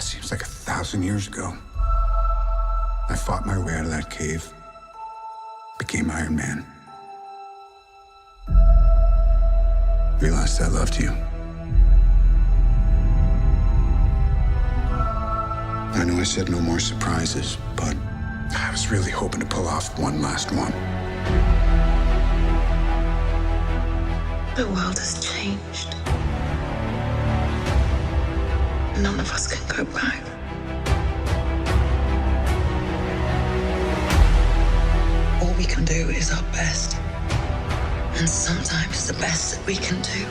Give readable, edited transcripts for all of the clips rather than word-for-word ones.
Seems like 1,000 years ago. I fought my way out of that cave, became Iron Man. Realized I loved you. I know I said no more surprises, but I was really hoping to pull off one last one. The world has changed. None of us can go back. All we can do is our best. And sometimes the best that we can do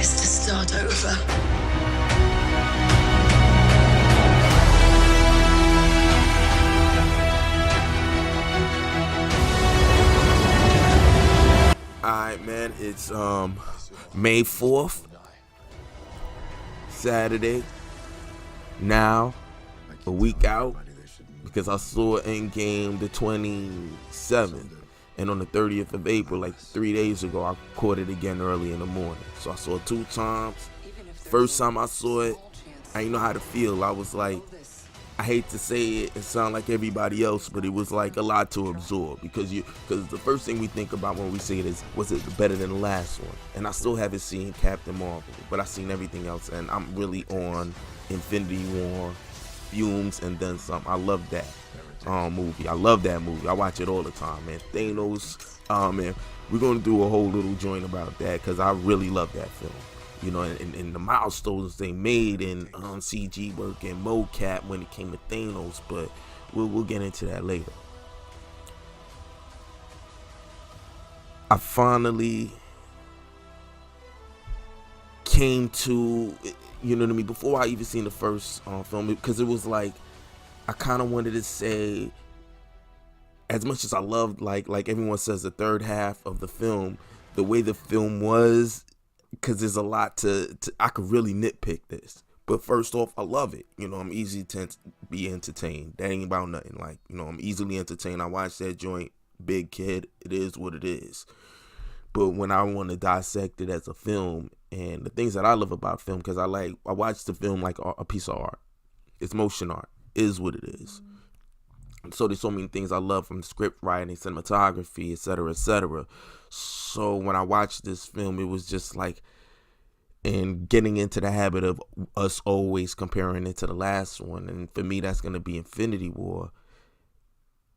is to start over. Alright, man, it's May 4th, Saturday. Now, a week out, because I saw Endgame the 27th, and on the 30th of April, like 3 days ago, I caught it again early in the morning. So I saw it 2 times. First time I saw it, I didn't know how to feel. I was like, I hate to say it and sound like everybody else, but it was like a lot to absorb, because the first thing we think about when we say it is, was it better than the last one? And I still haven't seen Captain Marvel, but I've seen everything else, and I'm really on Infinity War fumes and then some. I love that movie. I love that movie. I watch it all the time, man. Thanos, man, we're gonna do a whole little joint about that, because I really love that film. You know, and the milestones they made in CG work and mocap when it came to Thanos, but we'll get into that later. I finally came to, you know what I mean, before I even seen the first film, because it was like, I kind of wanted to say, as much as I loved, like everyone says, the third half of the film, the way the film was, because there's a lot to I could really nitpick this. But first off, I love it. You know, I'm easy to be entertained. That ain't about nothing. Like, you know, I'm easily entertained. I watch that joint, big kid. It is what it is. But when I want to dissect it as a film, and the things that I love about film, because I watch the film like a piece of art. It's motion art. It is what it is. So there's so many things I love, from script writing, cinematography, etc., etc. So when I watched this film, it was just like, and getting into the habit of us always comparing it to the last one, and for me that's going to be Infinity War.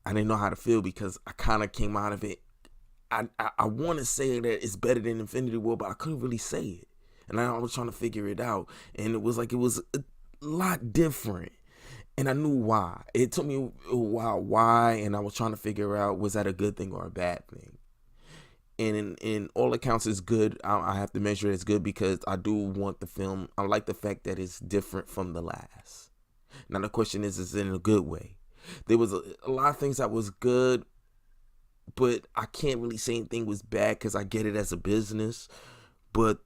I didn't know how to feel, because I kind of came out of it, I want to say that it's better than Infinity War, but I couldn't really say it, and I was trying to figure it out, and it was like, it was a lot different. And I knew why. It took me a while why, and I was trying to figure out, was that a good thing or a bad thing? And in all accounts, it's good. I have to measure it as good, because I do want the film. I like the fact that it's different from the last. Now the question is it in a good way? There was a lot of things that was good, but I can't really say anything was bad, because I get it as a business. But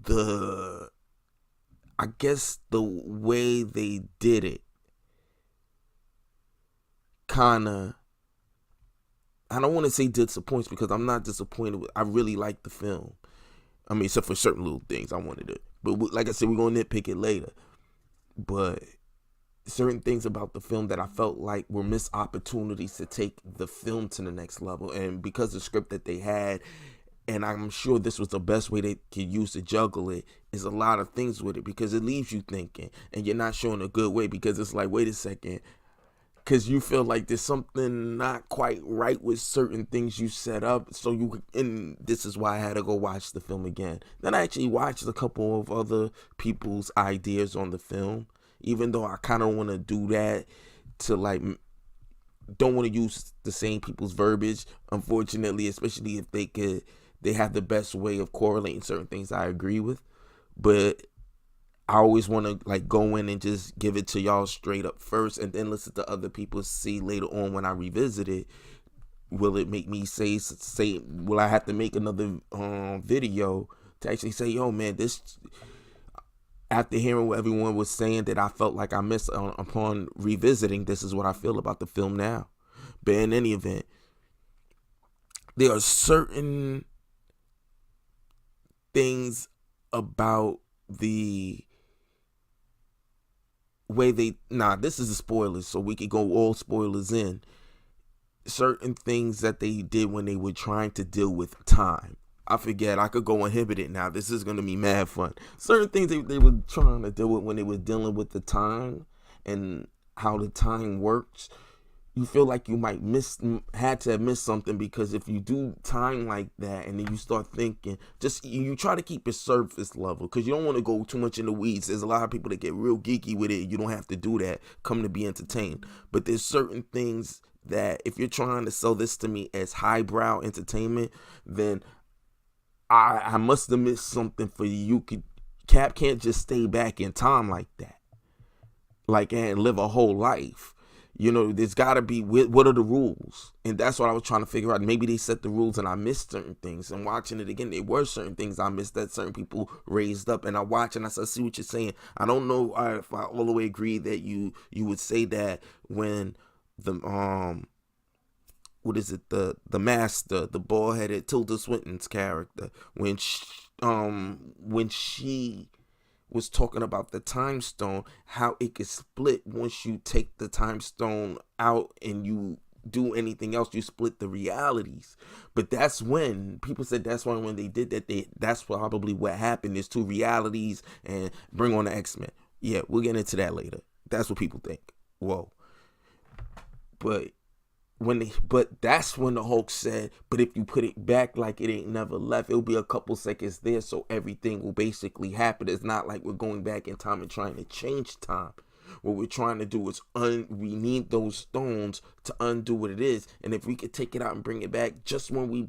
I guess the way they did it, kinda, I don't want to say disappoints, because I'm not disappointed I really like the film. I mean, except for certain little things I wanted to, but like I said, we're gonna nitpick it later. But certain things about the film that I felt like were missed opportunities to take the film to the next level, and because the script that they had, and I'm sure this was the best way they could use to juggle it, is a lot of things with it, because it leaves you thinking, and you're not showing a good way, because it's like, wait a second, because you feel like there's something not quite right with certain things you set up. So and this is why I had to go watch the film again. Then I actually watched a couple of other people's ideas on the film, even though I kind of want to do that, to like, don't want to use the same people's verbiage, unfortunately, especially if they have the best way of correlating certain things I agree with. But I always want to like go in and just give it to y'all straight up first, and then listen to other people, see later on when I revisit it, will it make me say, will I have to make another video to actually say, yo man, this, after hearing what everyone was saying that I felt like I missed upon revisiting, this is what I feel about the film now. But in any event, there are certain things about the way they, this is the spoilers, so we could go all spoilers in. Certain things that they did when they were trying to deal with time. I forget, I could go inhibit it now. This is going to be mad fun. Certain things they were trying to deal with when they were dealing with the time and how the time works. You feel like you might had to have missed something, because if you do time like that and then you start thinking, just you try to keep it surface level, because you don't want to go too much in the weeds. There's a lot of people that get real geeky with it. You don't have to do that. Come to be entertained. But there's certain things that if you're trying to sell this to me as highbrow entertainment, then I must have missed something for you. Cap can't just stay back in time like that, and live a whole life. There's got to be, what are the rules? And that's what I was trying to figure out. Maybe they set the rules and I missed certain things. And watching it again, there were certain things I missed that certain people raised up. And I watch and I said, I see what you're saying. I don't know if I all the way agree that you would say that when the what is it, the master, the bald-headed Tilda Swinton's character, when she was talking about the time stone, how it could split once you take the time stone out and you do anything else, you split the realities. But that's when people said when they did that, that's probably what happened. There's two realities, and bring on the X-Men. Yeah, we'll get into that later. That's what people think. Whoa. But that's when the Hulk said, but if you put it back like it ain't never left, it'll be a couple seconds there, so everything will basically happen. It's not like we're going back in time and trying to change time. What we're trying to do is we need those stones to undo what it is. And if we could take it out and bring it back just when we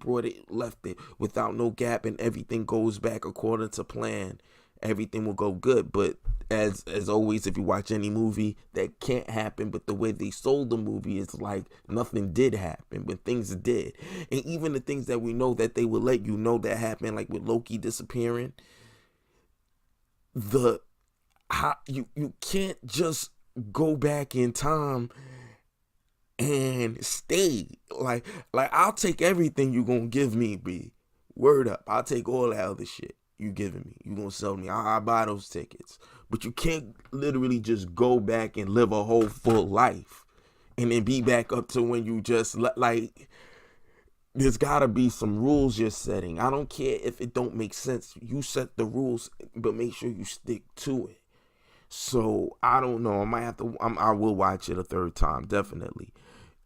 left it without no gap, and everything goes back according to plan, everything will go good. But as always, if you watch any movie, that can't happen. But the way they sold the movie is like nothing did happen, but things did. And even the things that we know that they will let you know that happened, like with Loki disappearing, you can't just go back in time and stay. Like I'll take everything you gonna give me, B. Word up. I'll take all that other shit you giving me. You gonna sell me. I'll buy those tickets. But you can't literally just go back and live a whole full life and then be back up to when you just there's gotta be some rules you're setting. I don't care if it don't make sense. You set the rules, but make sure you stick to it. So I don't know. I might have to. I will watch it a third time, definitely.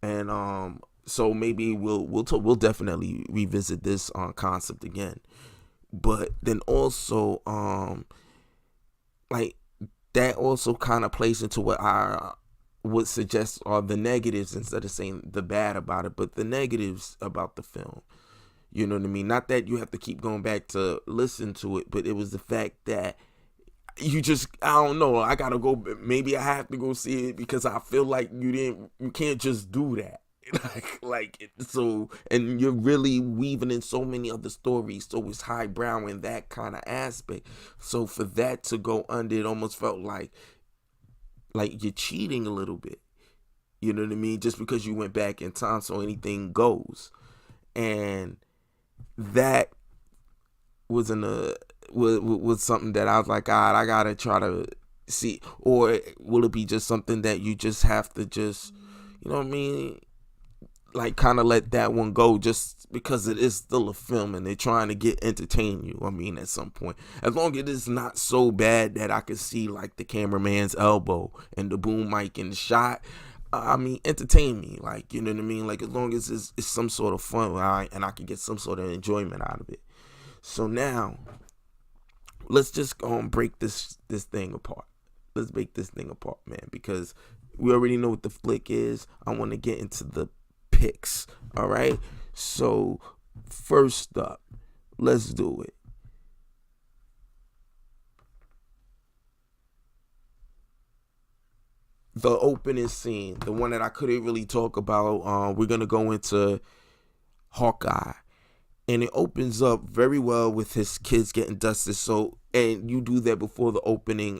And so maybe we'll definitely revisit this concept again. But then also that also kind of plays into what I would suggest are the negatives, instead of saying the bad about it, but the negatives about the film. You know what I mean? Not that you have to keep going back to listen to it, but it was the fact that you I don't know, I gotta go, maybe I have to go see it because I feel like you can't just do that. So, and you're really weaving in so many other stories, so it's highbrow in that kind of aspect. So for that to go under, it almost felt like you're cheating a little bit. You know what I mean? Just because you went back in time, so anything goes. And that was something that I was like, God, I gotta try to see. Or will it be just something that you just have to just, you know what I mean, kind of let that one go, just because it is still a film and they're trying to entertain you. I mean, at some point, as long as it is not so bad that I could see the cameraman's elbow and the boom mic in the shot, I mean, entertain me, you know what I mean? As long as it's some sort of fun, and I can get some sort of enjoyment out of it. So now, let's just break this thing apart. Let's break this thing apart, man, because we already know what the flick is. I want to get into the picks. All right. So first up, let's do it. The opening scene, the one that I couldn't really talk about. We're gonna go into Hawkeye, and it opens up very well with his kids getting dusted. So, and you do that before the opening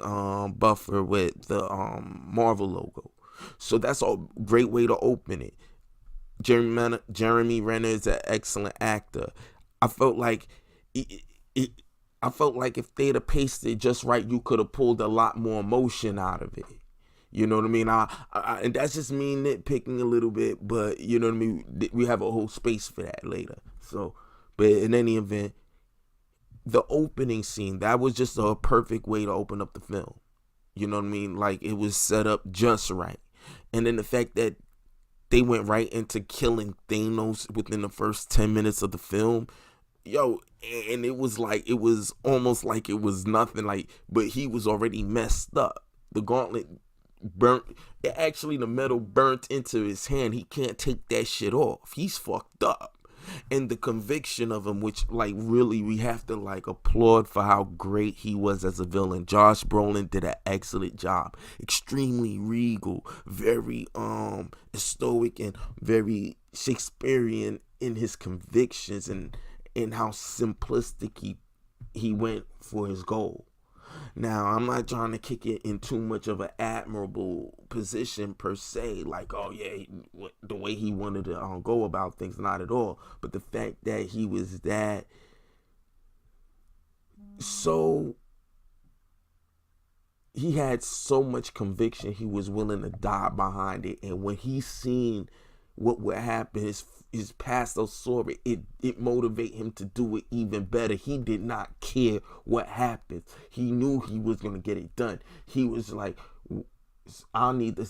buffer with the Marvel logo. So that's a great way to open it. Jeremy Renner is an excellent actor. I felt like if they'd have paced it just right, you could have pulled a lot more emotion out of it. You know what I mean? And that's just me nitpicking a little bit, but you know what I mean? We have a whole space for that later. So, but in any event, the opening scene, that was just a perfect way to open up the film. You know what I mean? Like, it was set up just right. And then the fact that they went right into killing Thanos within the first 10 minutes of the film, yo, and it was almost like it was nothing, like, but he was already messed up. The gauntlet burnt, actually the metal burnt into his hand. He can't take that shit off. He's fucked up. And the conviction of him, which, like, really we have to, like, applaud for how great he was as a villain. Josh Brolin did an excellent job. Extremely regal, very stoic, and very Shakespearean in his convictions, and how simplistic he went for his goal. Now, I'm not trying to kick it in too much of an admirable position per se, like, oh yeah, the way he wanted to go about things, not at all. But the fact that he was that so, he had so much conviction, he was willing to die behind it. And when he seen what would happen, his past those story, it motivate him to do it even better. He did not care what happened. He knew he was gonna get it done. He was like, I need to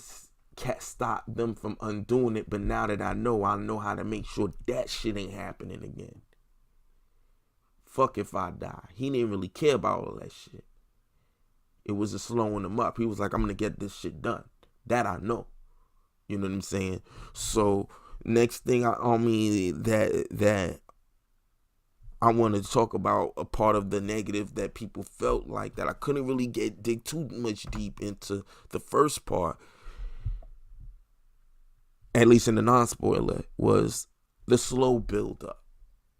stop them from undoing it. But now that I know how to make sure that shit ain't happening again. Fuck if I die. He didn't really care about all that shit. It was just slowing him up. He was like, I'm gonna get this shit done. That I know. You know what I'm saying? So next thing that I wanted to talk about, a part of the negative that people felt like, that I couldn't really dig too much deep into the first part, at least in the non-spoiler, was the slow build up.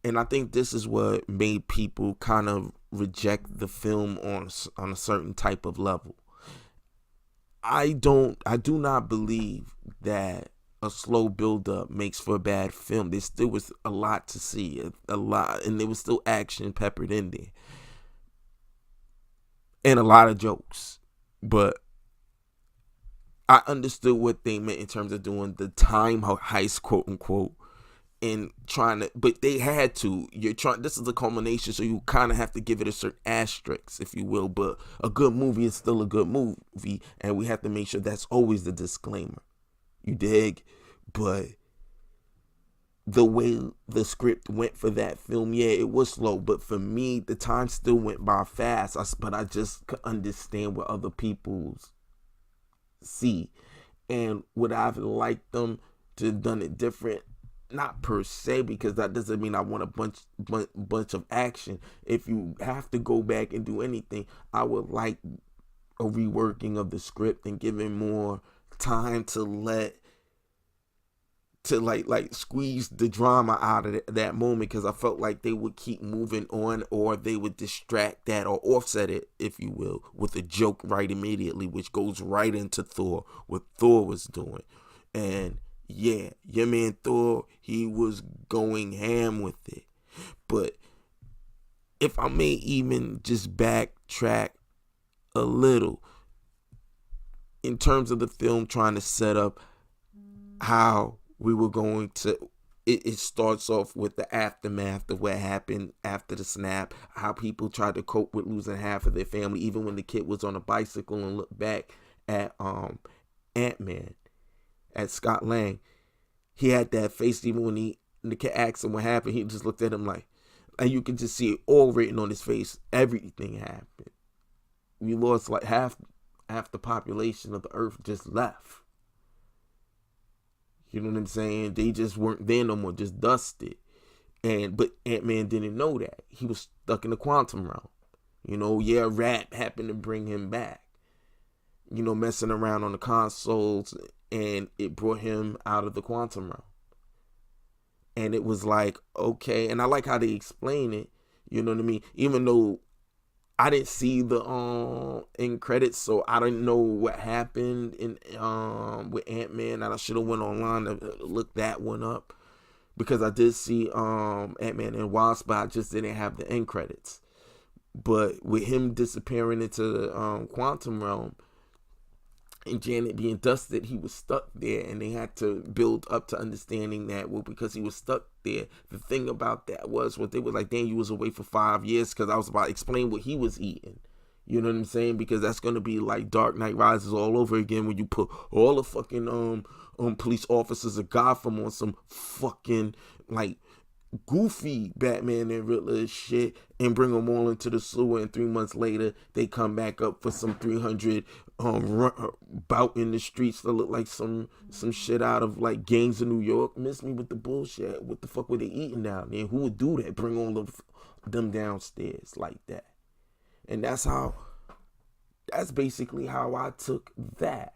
And I think this is what made people kind of reject the film on a certain type of level. I do not believe that a slow build-up makes for a bad film. There still was a lot to see, a lot, and there was still action peppered in there, and a lot of jokes. But I understood what they meant in terms of doing the time heist, quote unquote, and trying to, but they had to. This is a culmination, so you kind of have to give it a certain asterisk, if you will. But a good movie is still a good movie, and we have to make sure that's always the disclaimer. You dig? But the way the script went for that film, yeah, it was slow. But for me, the time still went by fast. But I just could understand what other people see. And would I have liked them to have done it different? Not per se, because that doesn't mean I want a bunch of action. If you have to go back and do anything, I would like a reworking of the script and giving more time to squeeze the drama out of that moment, because I felt like they would keep moving on, or they would distract that or offset it, if you will, with a joke right immediately, which goes right into Thor, what Thor was doing. And yeah, your man Thor, he was going ham with it. But if I may even just backtrack a little, in terms of the film trying to set up how we were going to, it starts off with the aftermath of what happened after the snap, how people tried to cope with losing half of their family, even when the kid was on a bicycle and looked back at Ant-Man, at Scott Lang. He had that face, even when the kid asked him what happened, he just looked at him like, and you can just see it all written on his face. Everything happened. We lost like half the population of the earth just left. You know what I'm saying? They just weren't there no more, just dusted. But Ant-Man didn't know that. He was stuck in the quantum realm. You know, yeah, Rap happened to bring him back. You know, messing around on the consoles, and it brought him out of the quantum realm. And it was like, okay, and I like how they explain it. You know what I mean? Even though I didn't see the end credits, so I didn't know what happened in with Ant-Man. And I should have went online to look that one up, because I did see Ant-Man and Wasp, but I just didn't have the end credits. But with him disappearing into the quantum realm, and Janet being dusted, he was stuck there, and they had to build up to understanding that, well, because he was stuck there. The thing about that was, what they were like, "Damn, you was away for 5 years," because I was about to explain what he was eating. You know what I'm saying? Because that's gonna be like Dark Knight Rises all over again when you put all the fucking police officers of Gotham on some fucking like goofy Batman and Riddler shit, and bring them all into the sewer, and 3 months later they come back up for some 300 bout in the streets that look like some shit out of like Gangs of New York. Miss me with the bullshit. What the fuck were they eating down there? Who would do that? Bring all of them downstairs like that. And that's basically how I took that.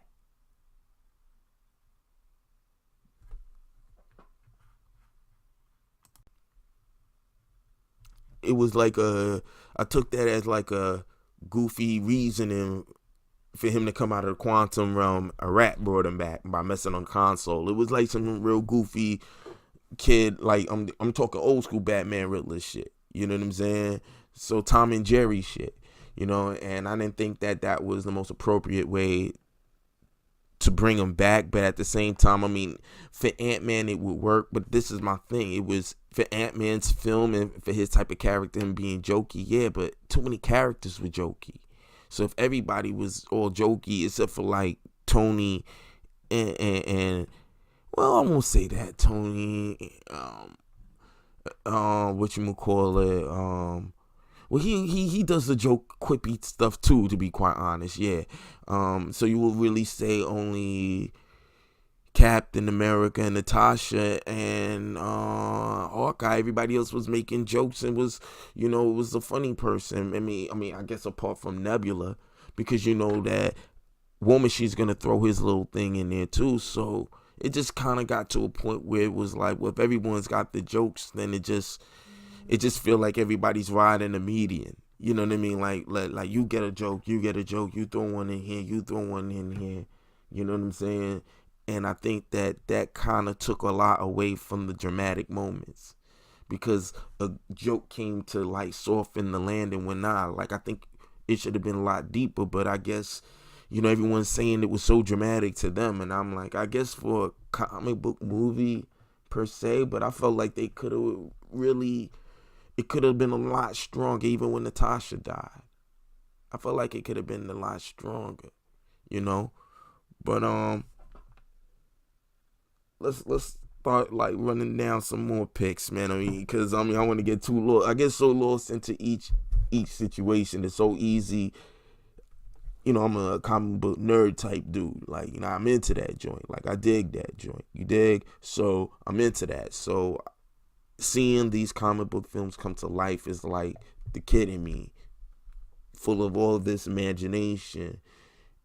It was like I took that as like a goofy reasoning for him to come out of the quantum realm. A rat brought him back by messing on console. It was like some real goofy kid, like I'm talking old school Batman Riddler shit. You know what I'm saying? So Tom and Jerry shit. You know, and I didn't think that was the most appropriate way to bring him back. But at the same time, I mean, for Ant-Man it would work, but this is my thing. It was for Ant-Man's film and for his type of character and being jokey, yeah, but too many characters were jokey. So if everybody was all jokey except for like Tony and well, I won't say that Tony, whatchamacallit, well, he does the joke quippy stuff too, to be quite honest, yeah. So you will really say only Captain America and Natasha and Hawkeye. Everybody else was making jokes and was, you know, was a funny person. I mean, I guess apart from Nebula, because you know that War Machine's gonna throw his little thing in there too. So it just kind of got to a point where it was like, well, if everyone's got the jokes, then it just feel like everybody's riding a median. You know what I mean? Like you get a joke, you throw one in here, you throw one in here. You know what I'm saying? And I think that kind of took a lot away from the dramatic moments, because a joke came to like soften the landing when not. Like I think it should have been a lot deeper, but I guess, you know, everyone's saying it was so dramatic to them, and I'm like, I guess for a comic book movie per se, but I felt like they could have really. It could have been a lot stronger even when Natasha died. I felt like it could have been a lot stronger, you know? But let's start like running down some more picks, man. I mean, because I want to get too lost. I get so lost into each situation. It's so easy. You know, I'm a comic book nerd type dude. Like, you know, I'm into that joint. Like, I dig that joint. You dig? So I'm into that. So seeing these comic book films come to life is like the kid in me, full of all this imagination,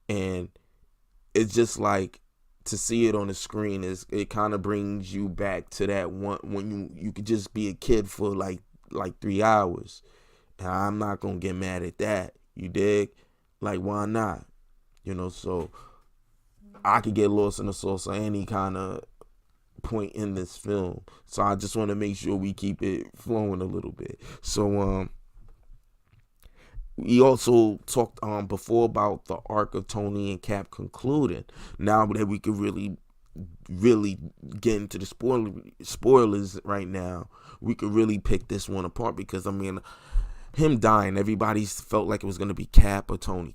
and it's just like to see it on the screen it kind of brings you back to that one when you could just be a kid for like 3 hours, and I'm not gonna get mad at that. You dig? Like, why not? You know, so I could get lost in the sauce of any kind of point in this film, so I just want to make sure we keep it flowing a little bit. So we also talked before about the arc of Tony and Cap concluding. Now that we could really get into the spoilers right now, we could really pick this one apart, because I mean, him dying, everybody felt like it was going to be Cap or Tony.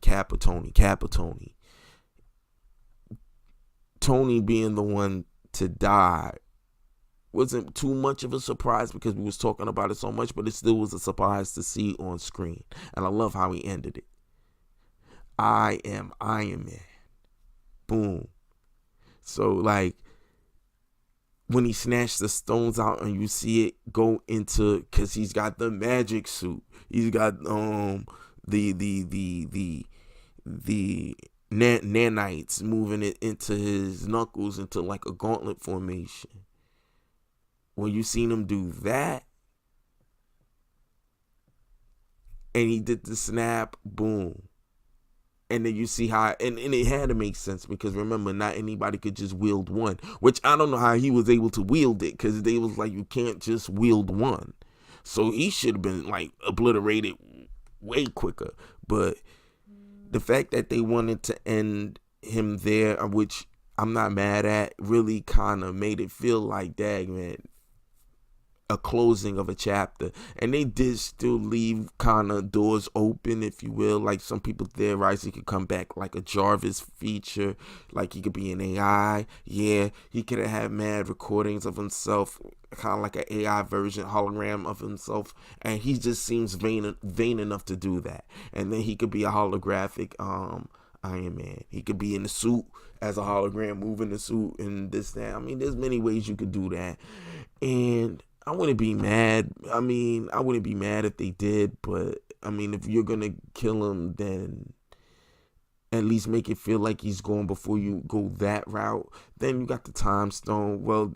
Tony being the one to die wasn't too much of a surprise, because we was talking about it so much, but it still was a surprise to see on screen. And I love how he ended it. I am Iron Man. Boom. So like when he snatched the stones out and you see it go into, because he's got the magic suit, he's got the nanites moving it into his knuckles into like a gauntlet formation. When you seen him do that, and he did the snap, boom, and then you see how, and it had to make sense, because remember, not anybody could just wield one, which I don't know how he was able to wield it, because they was like, you can't just wield one. So he should have been like obliterated way quicker. But the fact that they wanted to end him there, which I'm not mad at, really kind of made it feel like, dang, man, a closing of a chapter. And they did still leave kind of doors open, if you will. Like some people theorize he could come back like a Jarvis feature, like he could be an AI. Yeah, he could have had mad recordings of himself, kind of like an AI version, hologram of himself, and he just seems vain enough to do that. And then he could be a holographic Iron Man. He could be in the suit as a hologram, moving the suit and this, that. I mean, there's many ways you could do that. And I wouldn't be mad. I mean, I wouldn't be mad if they did, but I mean, if you're gonna kill him, then at least make it feel like he's going before you go that route. Then you got the time stone. Well,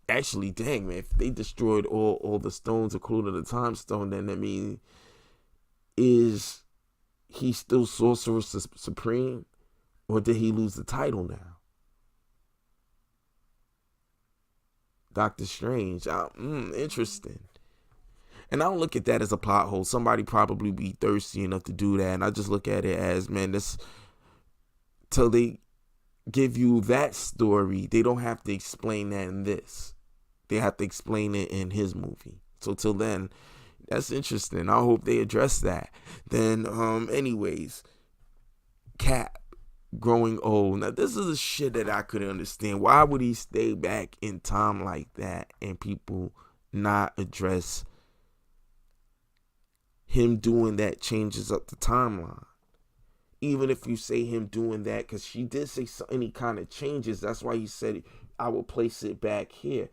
actually, dang, man, if they destroyed all the stones, including the time stone, then I mean, is he still Sorcerer Supreme, or did he lose the title now? Doctor Strange. Interesting. And I don't look at that as a plot hole. Somebody probably be thirsty enough to do that. And I just look at it as, man, this, till they give you that story, they don't have to explain that in this. They have to explain it in his movie. So till then, that's interesting. I hope they address that. Then, anyways, Cap growing old. Now, this is the shit that I couldn't understand. Why would he stay back in time like that and people not address him doing that changes up the timeline? Even if you say him doing that, because she did say any kind of changes, that's why he said, I will place it back here.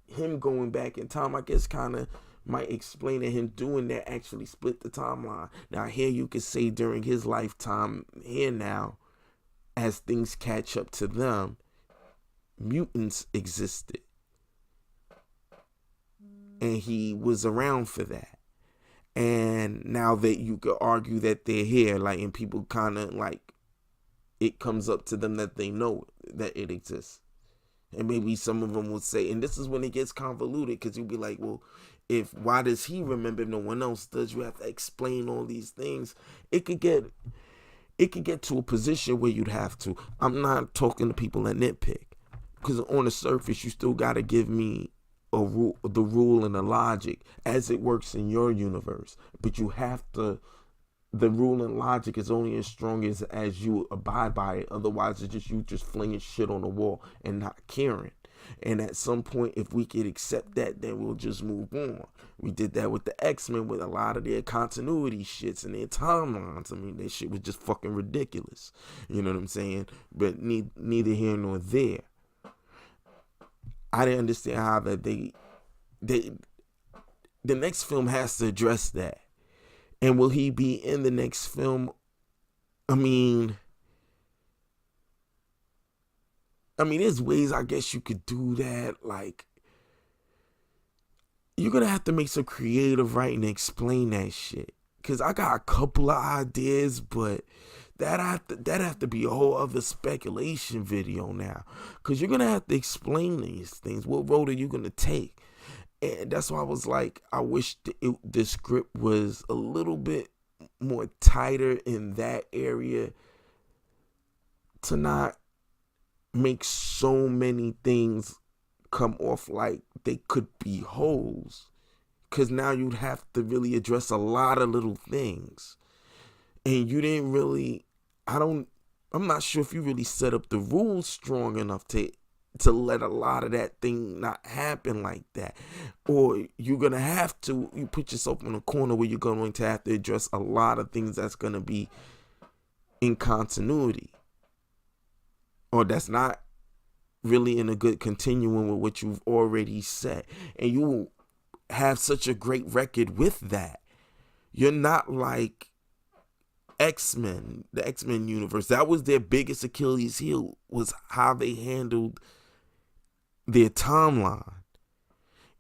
Him going back in time, I guess, kind of might explain that him doing that actually split the timeline. Now, here you could say during his lifetime, here now, as things catch up to them, mutants existed. And he was around for that. And now that you could argue that they're here, like, and people kind of like, it comes up to them that they know that it exists. And maybe some of them will say, and this is when it gets convoluted, because you'll be like, well, why does he remember if no one else does? You have to explain all these things. It could get to a position where you'd have to. I'm not talking to people that nitpick, because on the surface, you still got to give me the rule and the logic as it works in your universe. But you have to, the rule and logic is only as strong as you abide by it. Otherwise, it's just you just flinging shit on the wall and not caring. And at some point, if we could accept that, then we'll just move on. We did that with the X-Men with a lot of their continuity shits and their timelines. I mean, that shit was just fucking ridiculous. You know what I'm saying? But neither here nor there. I didn't understand how that the next film has to address that. And will he be in the next film? I mean, there's ways I guess you could do that. Like, you're going to have to make some creative writing to explain that shit. Because I got a couple of ideas, but that have to be a whole other speculation video now. Because you're going to have to explain these things. What road are you going to take? And that's why I was like, I wish the script was a little bit more tighter in that area to not make so many things come off like they could be holes. Because now you'd have to really address a lot of little things. And you didn't really, I'm not sure if you really set up the rules strong enough to let a lot of that thing not happen like that. Or you're going to have to, you put yourself in a corner where you're going to have to address a lot of things that's going to be in continuity. Or that's not really in a good continuum with what you've already said. And you will have such a great record with that. You're not like X-Men, the X-Men universe. That was their biggest Achilles heel, was how they handled their timeline.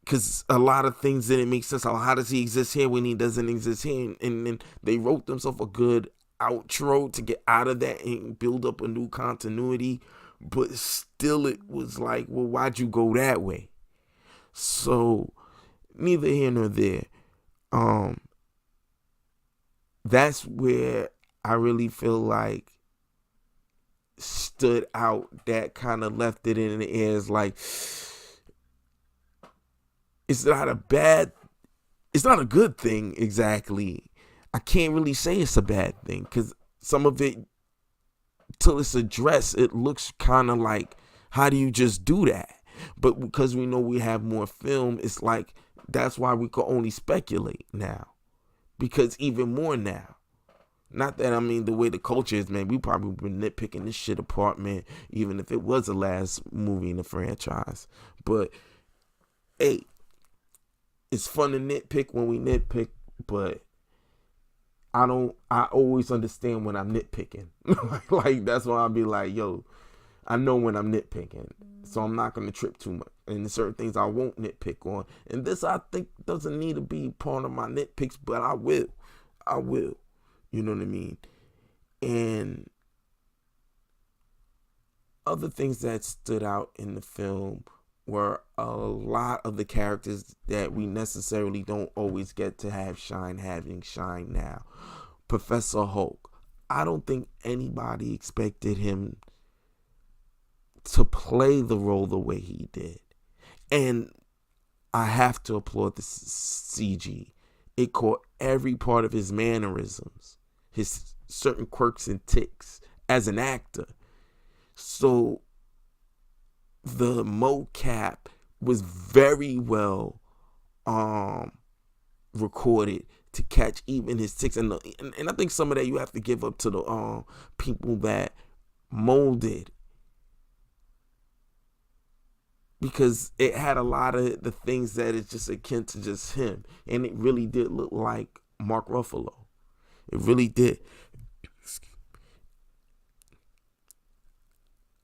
Because a lot of things didn't make sense. How does he exist here when he doesn't exist here? And then they wrote themselves a good outro to get out of that and build up a new continuity. But still it was like, well, why'd you go that way? So neither here nor there. That's where I really feel like stood out, that kind of left it in the air, is like, it's not a good thing exactly. I can't really say it's a bad thing, because some of it, till it's addressed, it looks kind of like, how do you just do that? But because we know we have more film, it's like, that's why we can only speculate now, because even more now. Not that, I mean, the way the culture is, man, we probably been nitpicking this shit apart, man, even if it was the last movie in the franchise. But, hey, it's fun to nitpick when we nitpick, but I always understand when I'm nitpicking. Like, that's why I'll be like, yo, I know when I'm nitpicking, so I'm not going to trip too much. And there's certain things I won't nitpick on. And this, I think, doesn't need to be part of my nitpicks, but I will. You know what I mean? And other things that stood out in the film were a lot of the characters that we necessarily don't always get to have having shine now. Professor Hulk. I don't think anybody expected him to play the role the way he did. And I have to applaud the CG. It caught every part of his mannerisms, his certain quirks and tics as an actor. So the mocap was very well recorded to catch even his tics. And I think some of that you have to give up to the people that molded, because it had a lot of the things that is just akin to just him. And it really did look like Mark Ruffalo. It really did.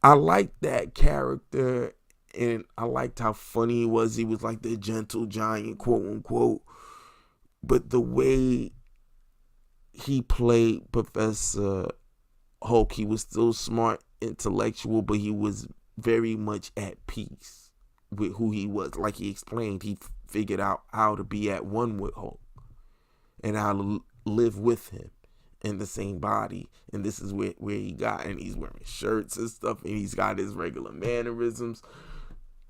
I liked that character, and I liked how funny he was. He was like the gentle giant, quote unquote. But the way he played Professor Hulk, he was still smart, intellectual, but he was very much at peace with who he was. Like he explained, he figured out how to be at one with Hulk and how to live with him in the same body. And this is where he got, and he's wearing shirts and stuff, and he's got his regular mannerisms.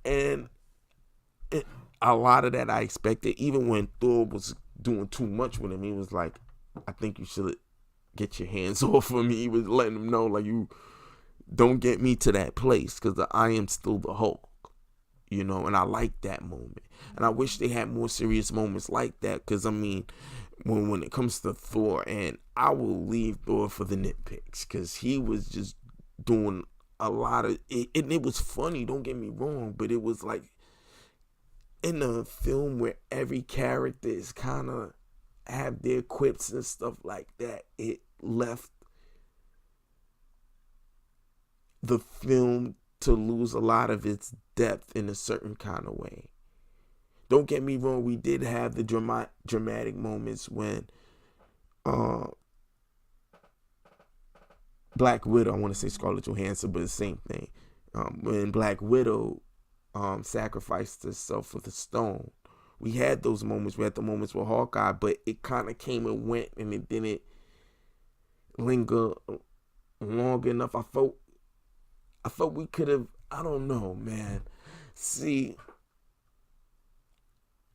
And a lot of that I expected. Even when Thor was doing too much with him, he was like, I think you should get your hands off of me. He was letting him know, like, you don't get me to that place, because I am still the Hulk, you know. And I like that moment, and I wish they had more serious moments like that, because I mean, when it comes to Thor, and I will leave Thor for the nitpicks, because he was just doing a lot of it, and it was funny, don't get me wrong, but it was like, in a film where every character is kind of have their quips and stuff like that, it left the film to lose a lot of its depth in a certain kind of way. Don't get me wrong, we did have the dramatic moments when Black Widow, I want to say Scarlett Johansson, but the same thing. When Black Widow sacrificed herself for the stone. We had those moments. We had the moments with Hawkeye, but it kind of came and went, and it didn't linger long enough. I felt we could have, I don't know, man. See,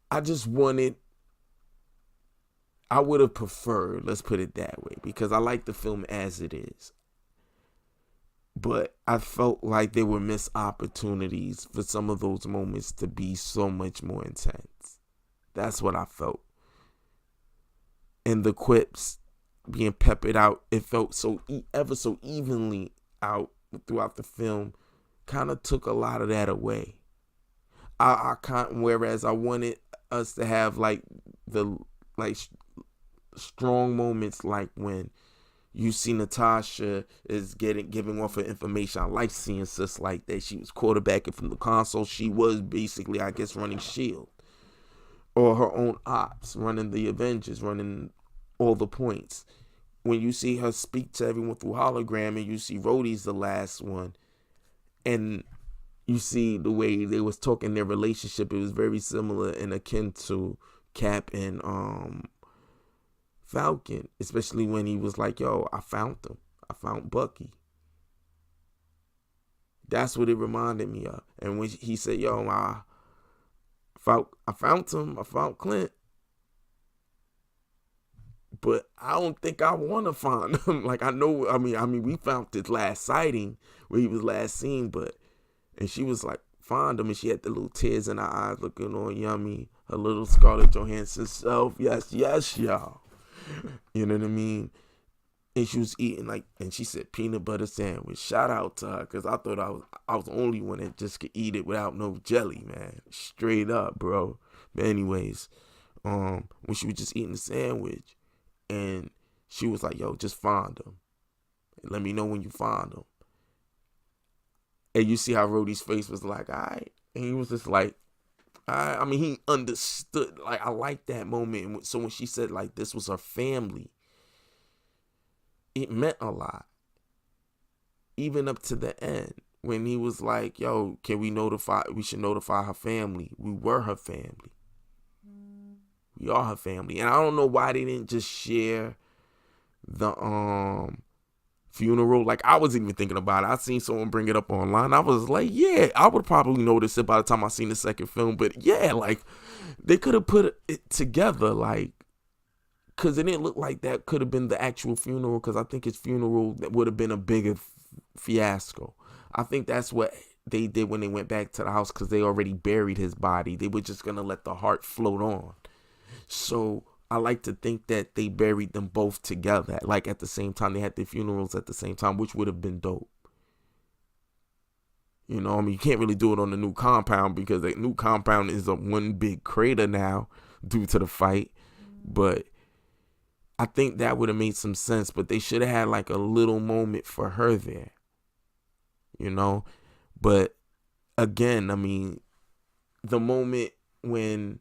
I would have preferred, let's put it that way, because I like the film as it is. But I felt like there were missed opportunities for some of those moments to be so much more intense. That's what I felt. And the quips being peppered out, it felt so ever so evenly out throughout the film, kind of took a lot of that away. I can't. Whereas I wanted us to have like the strong moments, like when you see Natasha is giving off her information. I like seeing sis like that. She was quarterbacking from the console. She was basically, I guess, running S.H.I.E.L.D. or her own ops, running the Avengers, running all the points. When you see her speak to everyone through hologram, and you see Rhodey's the last one, and you see the way they was talking, their relationship, it was very similar and akin to Cap and Falcon, especially when he was like, yo, I found him. I found Bucky. That's what it reminded me of. And when he said, yo, I found him. I found Clint. But I don't think I want to find him. Like, I know, I mean, we found his last sighting where he was last seen, and she was like, find him, and she had the little tears in her eyes looking on Yummy, her little Scarlett Johansson self. Yes, y'all. You know what I mean? And she was eating and she said peanut butter sandwich. Shout out to her, because I thought I was the only one that just could eat it without no jelly, man. Straight up, bro. But anyways, when she was just eating the sandwich, and she was like, yo, just find him. Let me know when you find him. And you see how Rhodey's face was like, all right. And he was just like, I mean, he understood. Like, I like that moment. So when she said, like, this was her family, it meant a lot. Even up to the end, when he was like, yo, we should notify her family. We were her family. We are her family. And I don't know why they didn't just share the funeral. Like, I wasn't even thinking about it. I seen someone bring it up online. I was like, yeah, I would probably notice it by the time I seen the second film. But yeah, like, they could have put it together, like, because it didn't look like that could have been the actual funeral, because I think his funeral would have been a bigger fiasco. I think that's what they did when they went back to the house, because they already buried his body. They were just going to let the heart float on. So I like to think that they buried them both together, like at the same time. They had their funerals at the same time, which would have been dope. You know, I mean, you can't really do it on the new compound, because the new compound is a one big crater now due to the fight. But I think that would have made some sense, but they should have had like a little moment for her there, you know? But again, I mean, the moment when,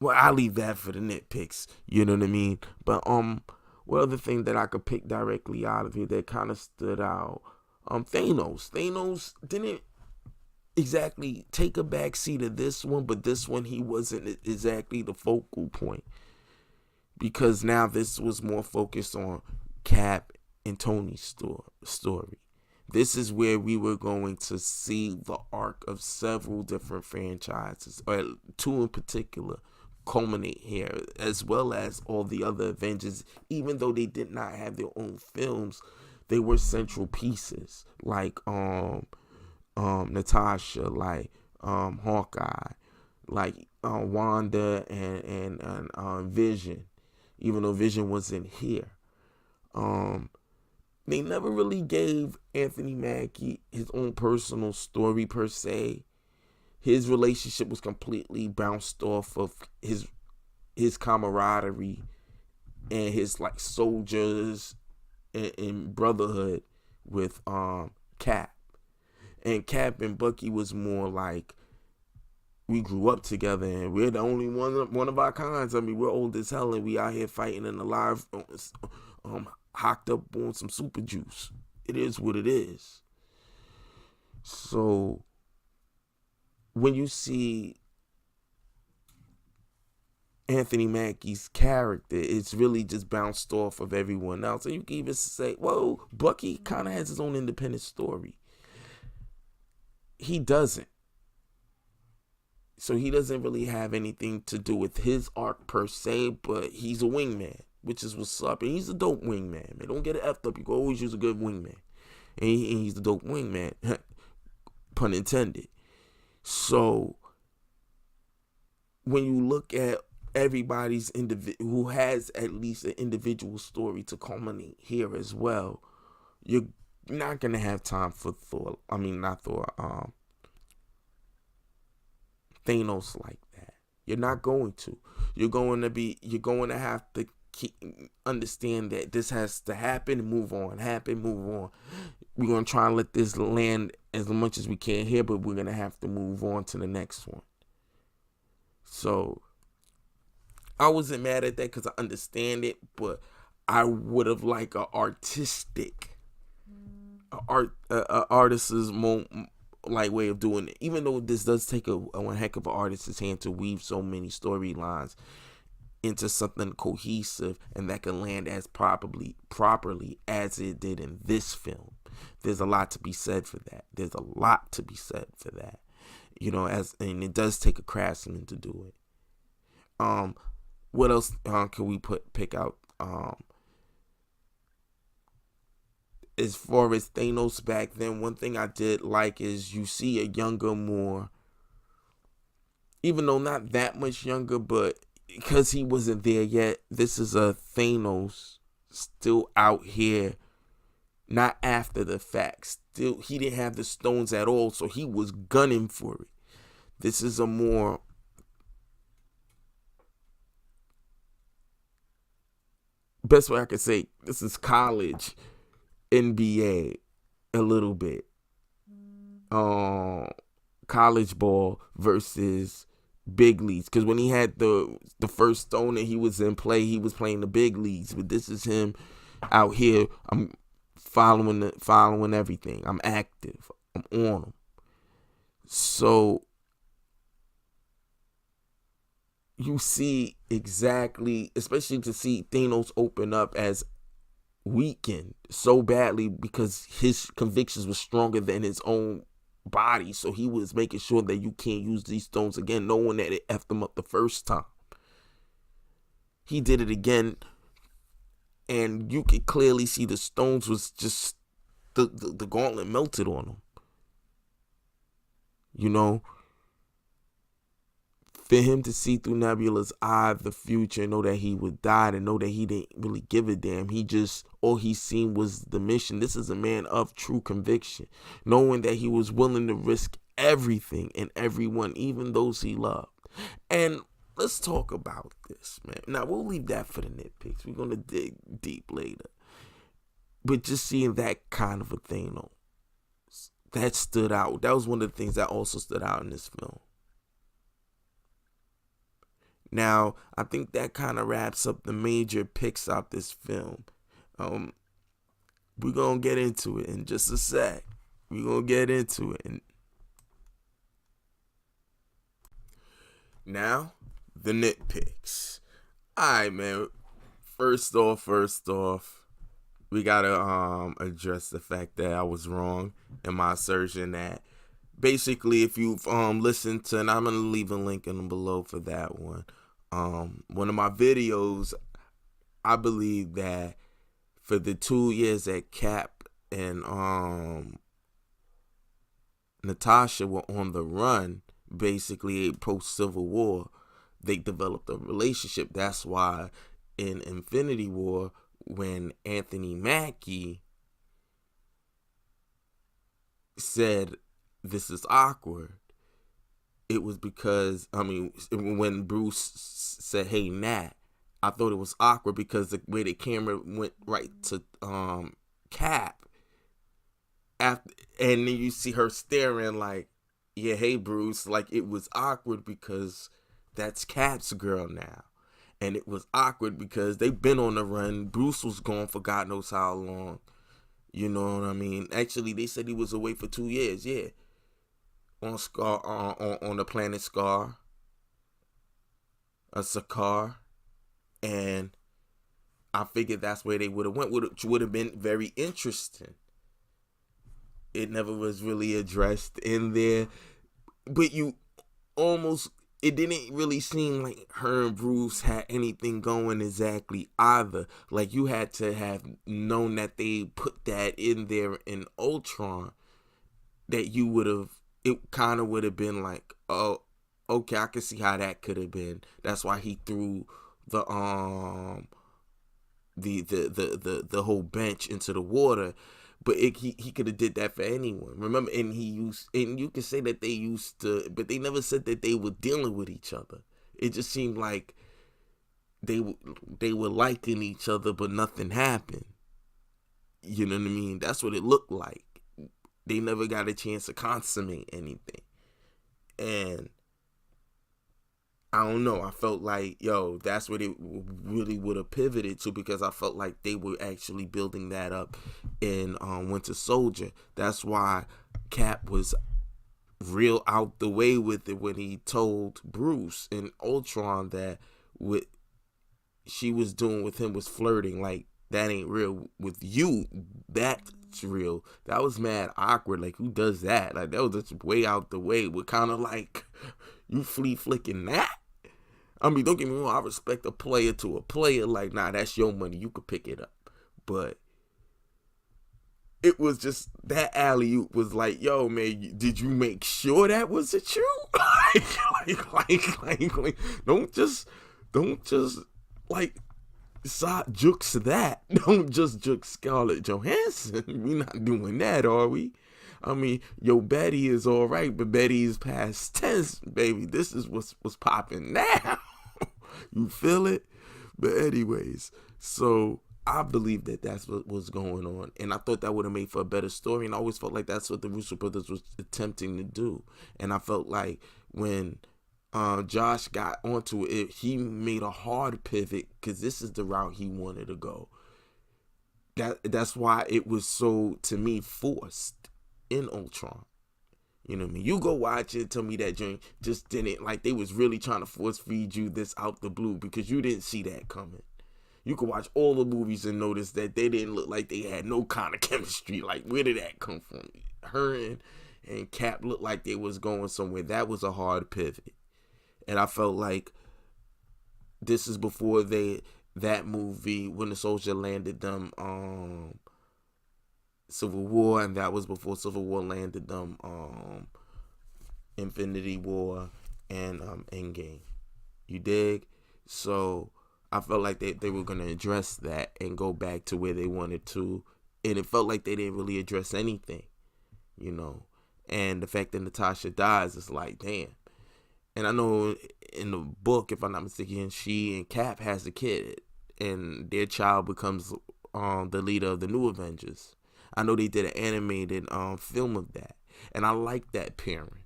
well, I'll leave that for the nitpicks, you know what I mean? But what other thing that I could pick directly out of it that kind of stood out? Thanos didn't exactly take a backseat of this one, but this one he wasn't exactly the focal point, because now this was more focused on Cap and Tony's story. This is where we were going to see the arc of several different franchises, or two in particular, culminate here, as well as all the other Avengers. Even though they did not have their own films, they were central pieces, like Natasha, like Hawkeye, like Wanda and Vision. Even though Vision wasn't here, they never really gave Anthony Mackie his own personal story per se. His relationship was completely bounced off of his camaraderie and his like soldiers and brotherhood with Cap. And Cap and Bucky was more like, we grew up together and we're the only one of our kinds. I mean, we're old as hell and we out here fighting and alive, hocked up on some super juice. It is what it is. So when you see Anthony Mackie's character, it's really just bounced off of everyone else. And you can even say, whoa, Bucky kind of has his own independent story. He doesn't. So he doesn't really have anything to do with his arc per se, but he's a wingman, which is what's up. And he's a dope wingman, man. Don't get it effed up. You can always use a good wingman. And he's the dope wingman, pun intended. So when you look at everybody's who has at least an individual story to culminate here as well, you're not going to have time for Thanos like that. You're not going to. You're going to have to understand that this has to happen and move on. We're going to try and let this land as much as we can here, but we're going to have to move on to the next one. So I wasn't mad at that because I understand it, but I would have liked an artistic, artist's way of doing it. Even though this does take one heck of an artist's hand to weave so many storylines, into something cohesive and that can land as properly as it did in this film. There's a lot to be said for that. There's a lot to be said for that. And it does take a craftsman to do it. What else can we pick out? As far as Thanos back then, one thing I did like is you see a younger, more, even though not that much younger, but because he wasn't there yet, this is a Thanos still out here, not after the fact. Still, he didn't have the stones at all, so he was gunning for it. This is a more best way I could say, this is college NBA a little bit. College ball versus big leagues. Because when he had the first stone and he was in play, he was playing the big leagues. But this is him out here. I'm following everything. I'm active. I'm on them. So you see exactly, especially to see Thanos open up as weakened so badly because his convictions were stronger than his own body. So he was making sure that you can't use these stones again, knowing that it effed him up the first time. He did it again, and you could clearly see the stones was just the gauntlet melted on him. For him to see through Nebula's eye the future, know that he would die, and know that he didn't really give a damn. All he seen was the mission. This is a man of true conviction, knowing that he was willing to risk everything and everyone, even those he loved. And let's talk about this, man. Now, we'll leave that for the nitpicks. We're going to dig deep later. But just seeing that kind of a Thanos, that stood out. That was one of the things that also stood out in this film. Now, I think that kind of wraps up the major picks out this film. We're going to get into it in just a sec. We're going to get into it. Now, the nitpicks. Alright, man. First off, we got to address the fact that I was wrong in my assertion that basically if you've listened to, and I'm going to leave a link in below for that one. One of my videos, I believe that for the 2 years that Cap and Natasha were on the run, basically post-Civil War, they developed a relationship. That's why in Infinity War, when Anthony Mackie said, "This is awkward," it was because, when Bruce said, "Hey, Nat," I thought it was awkward because the way the camera went right to Cap, and then you see her staring like, "Yeah, hey, Bruce," like it was awkward because that's Cap's girl now. And it was awkward because they've been on the run. Bruce was gone for God knows how long. You know what I mean? Actually, they said he was away for 2 years, yeah. On the planet Sakaar, and I figured that's where they would have went, which would have been very interesting. It never was really addressed in there, but it didn't really seem like her and Bruce had anything going exactly either. Like, you had to have known that they put that in there in Ultron, that you would have, it kind of would have been like, oh, okay, I can see how that could have been. That's why he threw the whole bench into the water. But he could have did that for anyone. Remember, and you can say that they used to, but they never said that they were dealing with each other. It just seemed like they were liking each other, but nothing happened. You know what I mean? That's what it looked like. They never got a chance to consummate anything. And I don't know. I felt like, that's what it really would have pivoted to, because I felt like they were actually building that up in Winter Soldier. That's why Cap was real out the way with it when he told Bruce in Ultron that she was doing with him was flirting. Like, that ain't real. With you, that's real. That was mad awkward. Like, who does that? Like, that was just way out the way. We're kind of like, you flea flicking that? I mean, don't get me wrong, I respect a player to a player. Like, nah, that's your money. You could pick it up. But it was just, that alley-oop was like, yo, man, did you make sure that was it you? like, don't just, like, jukes that. Don't just juke Scarlett Johansson. We not doing that, are we? I mean, yo, Betty is all right, but Betty is past tense, baby. This is what's popping now. You feel it? But anyways, so I believe that that's what was going on. And I thought that would have made for a better story. And I always felt like that's what the Russo brothers was attempting to do. And I felt like when Josh got onto it, he made a hard pivot because this is the route he wanted to go. That's why it was so, to me, forced in Ultron. You know what I mean? You go watch it, tell me that joint just didn't, like, they was really trying to force feed you this out the blue because you didn't see that coming. You could watch all the movies and notice that they didn't look like they had no kind of chemistry. Like, where did that come from? Her and Cap looked like they was going somewhere. That was a hard pivot. And I felt like this is before that movie, When the Soldier Landed them, Civil War, and that was before Civil War landed them Infinity War and Endgame. You dig? So I felt like they were going to address that and go back to where they wanted to. And it felt like they didn't really address anything, you know. And the fact that Natasha dies is like, damn. And I know in the book, if I'm not mistaken, she and Cap has a kid. And their child becomes the leader of the new Avengers. I know they did an animated film of that. And I like that pairing.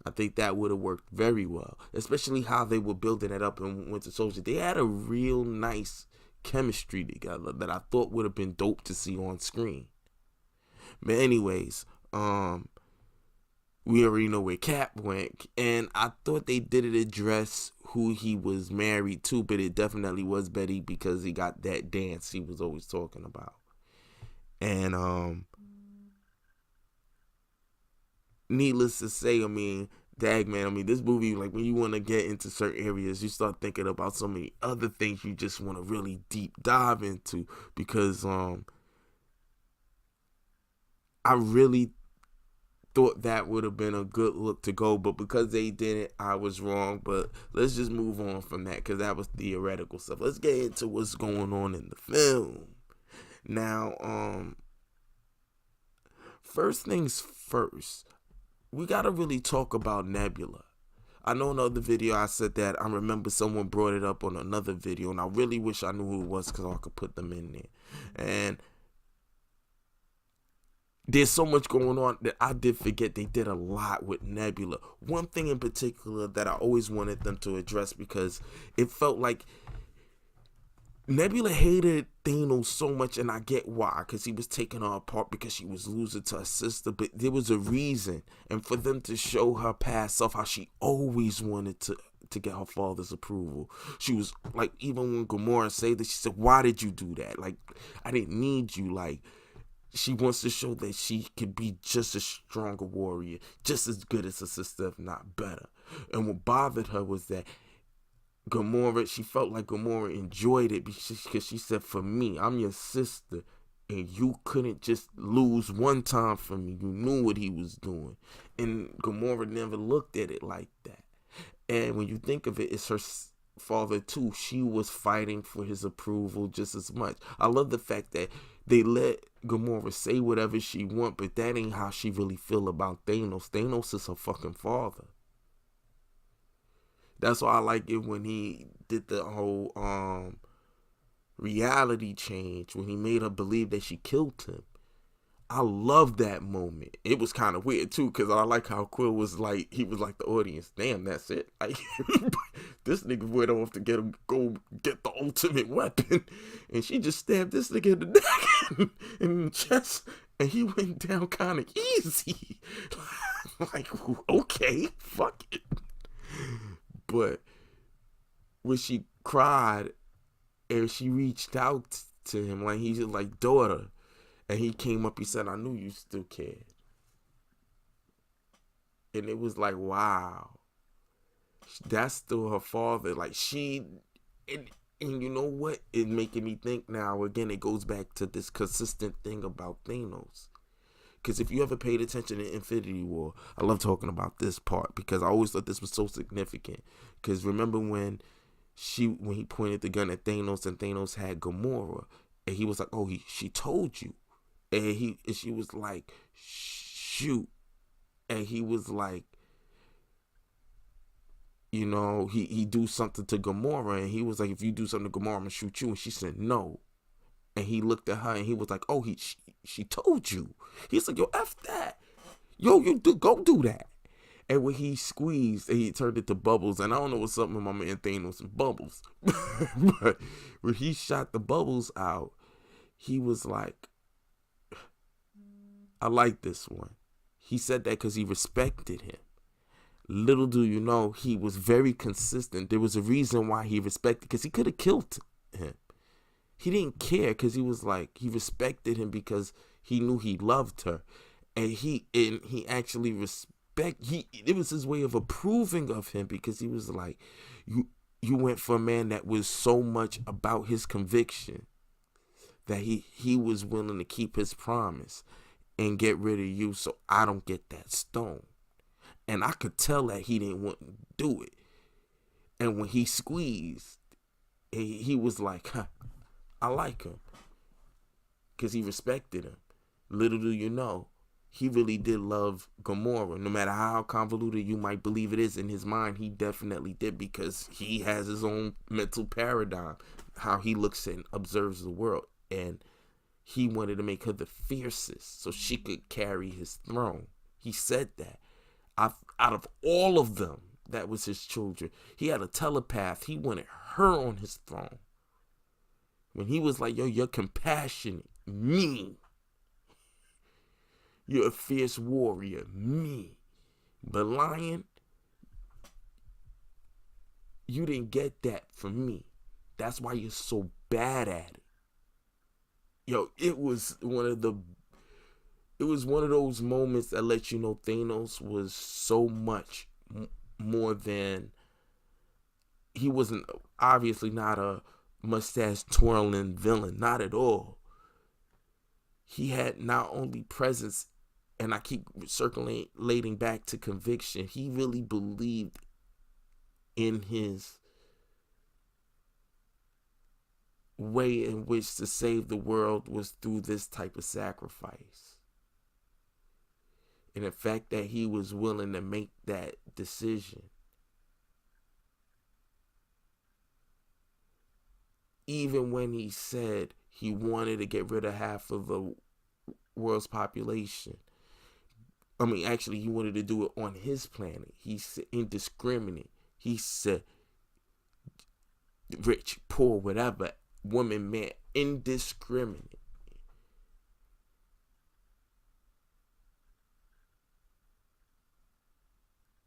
I think that would have worked very well. Especially how they were building it up in Winter Soldier. They had a real nice chemistry together that I thought would have been dope to see on screen. But anyways, we already know where Cap went. And I thought they didn't address who he was married to. But it definitely was Betty because he got that dance he was always talking about. And needless to say, I mean, this movie, like, when you want to get into certain areas, you start thinking about so many other things you just want to really deep dive into, because I really thought that would have been a good look to go, but because they didn't, I was wrong. But let's just move on from that, because that was theoretical stuff. Let's get into what's going on in the film. Now, first things first, we gotta really talk about Nebula. I know in another video I said that I remember someone brought it up on another video, and I really wish I knew who it was because I could put them in there. And there's so much going on that I did forget they did a lot with Nebula. One thing in particular that I always wanted them to address, because it felt like Nebula hated Thanos so much, and I get why, because he was taking her apart because she was losing to her sister, but there was a reason. And for them to show her past self, how she always wanted to get her father's approval. She was like, even when Gamora said that, she said, why did you do that? Like, I didn't need you. Like, she wants to show that she could be just as strong a warrior, just as good as her sister, if not better. And what bothered her was that Gamora, she felt like Gamora enjoyed it because she said, for me, I'm your sister, and you couldn't just lose one time for me. You knew what he was doing. And Gamora never looked at it like that. And when you think of it, it's her father too. She was fighting for his approval just as much. I love the fact that they let Gamora say whatever she want, but that ain't how she really feel about Thanos. Thanos is her fucking father. That's why I like it when he did the whole reality change, when he made her believe that she killed him. I love that moment. It was kind of weird too, because I like how Quill was like, he was like the audience, damn, that's it. Like, this nigga went off to go get the ultimate weapon, and she just stabbed this nigga in the neck and the chest, and he went down kind of easy. Like, okay, fuck it. But when she cried And she reached out to him, like he's just like, daughter. And he came up, he said, I knew you still cared. And it was like, wow. That's still her father. Like and you know what? It's making me think now, again, it goes back to this consistent thing about Thanos. Because if you ever paid attention to Infinity War, I love talking about this part because I always thought this was so significant. Because remember when he pointed the gun at Thanos and Thanos had Gamora, and he was like, "Oh, she told you," and she was like, "Shoot," and he was like, you know, he do something to Gamora, and he was like, "If you do something to Gamora, I'm gonna shoot you," and she said no. And he looked at her and he was like, "Oh, she told you." He's like, "Yo, F that. Yo, go do that." And when he squeezed and he turned it to bubbles, and I don't know what's up with my man Thanos and bubbles, but when he shot the bubbles out, he was like, "I like this one." He said that because he respected him. Little do you know, he was very consistent. There was a reason why he respected, because he could have killed him. He didn't care because he was like, he respected him because he knew he loved her. And he actually it was his way of approving of him, because he was like, you went for a man that was so much about his conviction that he was willing to keep his promise and get rid of you so I don't get that stone. And I could tell that he didn't want to do it. And when he squeezed, he was like, huh, I like him, because he respected him. Little do you know, he really did love Gamora. No matter how convoluted you might believe it is in his mind, he definitely did, because he has his own mental paradigm, how he looks and observes the world. And he wanted to make her the fiercest so she could carry his throne. He said that. Out of all of them, that was his children. He had a telepath. He wanted her on his throne. When he was like, yo, you're compassionate, me. You're a fierce warrior, me. But Lion, you didn't get that from me. That's why you're so bad at it. Yo, it was one of those moments that let you know Thanos was so much more than, he wasn't obviously not a mustache twirling villain, not at all. He had not only presence, and I keep circulating back to conviction, he really believed in his way in which to save the world was through this type of sacrifice. And the fact that he was willing to make that decision, even when he said he wanted to get rid of half of the world's population. I mean, actually, he wanted to do it on his planet. He said indiscriminate. He said rich, poor, whatever, woman, man, indiscriminate.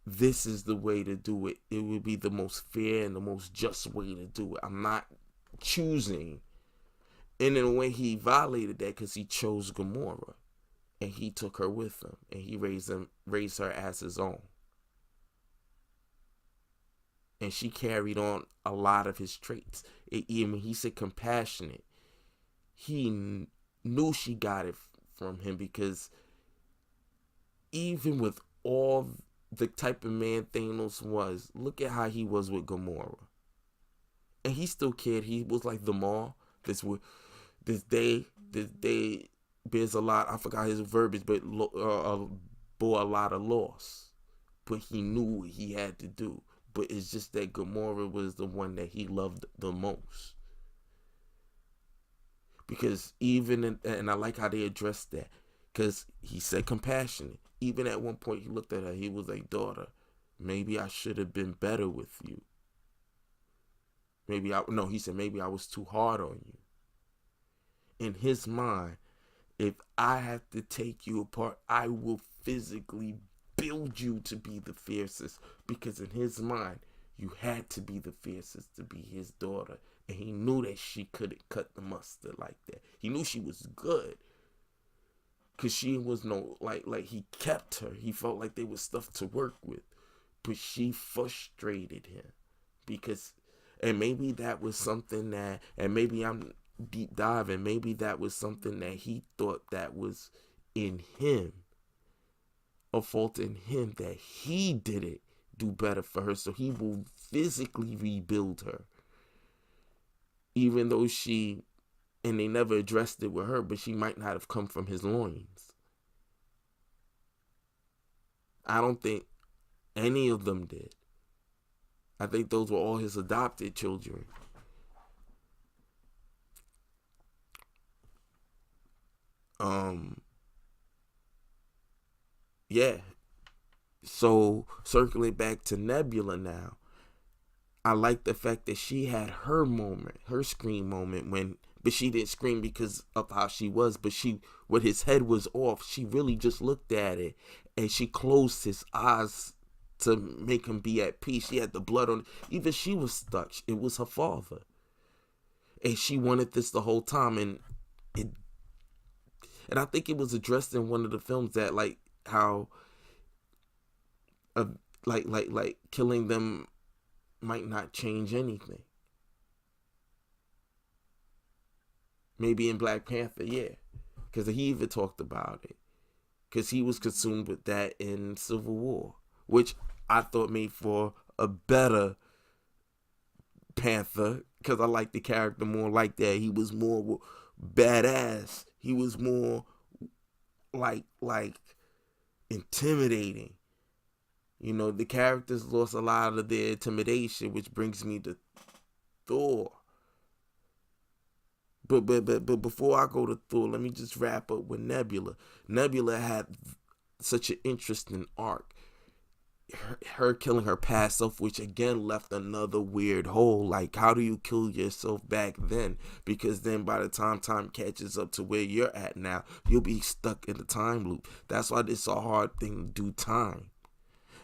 This is the way to do it. It would be the most fair and the most just way to do it. I'm not choosing. And in a way, he violated that because he chose Gamora, and he took her with him, and he raised her as his own. And she carried on a lot of his traits. Even he said compassionate. He knew she got it from him, because even with all the type of man Thanos was, look at how he was with Gamora. And he still cared. He was like the Maul. This day bears a lot, I forgot his verbiage, but bore a lot of loss. But he knew what he had to do. But it's just that Gamora was the one that he loved the most. Because and I like how they addressed that, because he said compassionate. Even at one point he looked at her, he was like, daughter, maybe I should have been better with you. He said, maybe I was too hard on you. In his mind, if I have to take you apart, I will physically build you to be the fiercest. Because in his mind, you had to be the fiercest to be his daughter. And he knew that she couldn't cut the mustard like that. He knew she was good. Cause she was no, like he kept her. He felt like there was stuff to work with. But she frustrated him. Because, and maybe that was something that, and maybe I'm deep diving, maybe that was something that he thought that was in him. A fault in him that he didn't do better for her. So he will physically rebuild her. Even though she, and they never addressed it with her, but she might not have come from his loins. I don't think any of them did. I think those were all his adopted children. Yeah. So circling back to Nebula now, I like the fact that she had her moment, her scream moment but she didn't scream because of how she was, but when his head was off, she really just looked at it and she closed his eyes to make him be at peace. She had the blood on, even she was stuck. It was her father. And she wanted this the whole time, and I think it was addressed in one of the films that like how like killing them might not change anything. Maybe in Black Panther, yeah. Because he even talked about it. Because he was consumed with that in Civil War. Which I thought made for a better Panther. Because I liked the character more like that. He was more badass. He was more like intimidating. You know, the characters lost a lot of their intimidation, which brings me to Thor. But before I go to Thor, let me just wrap up with Nebula. Nebula had such an interesting arc. Her killing her past self, which again left another weird hole. Like, how do you kill yourself back then? Because then by the time catches up to where you're at now, you'll be stuck in the time loop. That's why this is a hard thing to do time.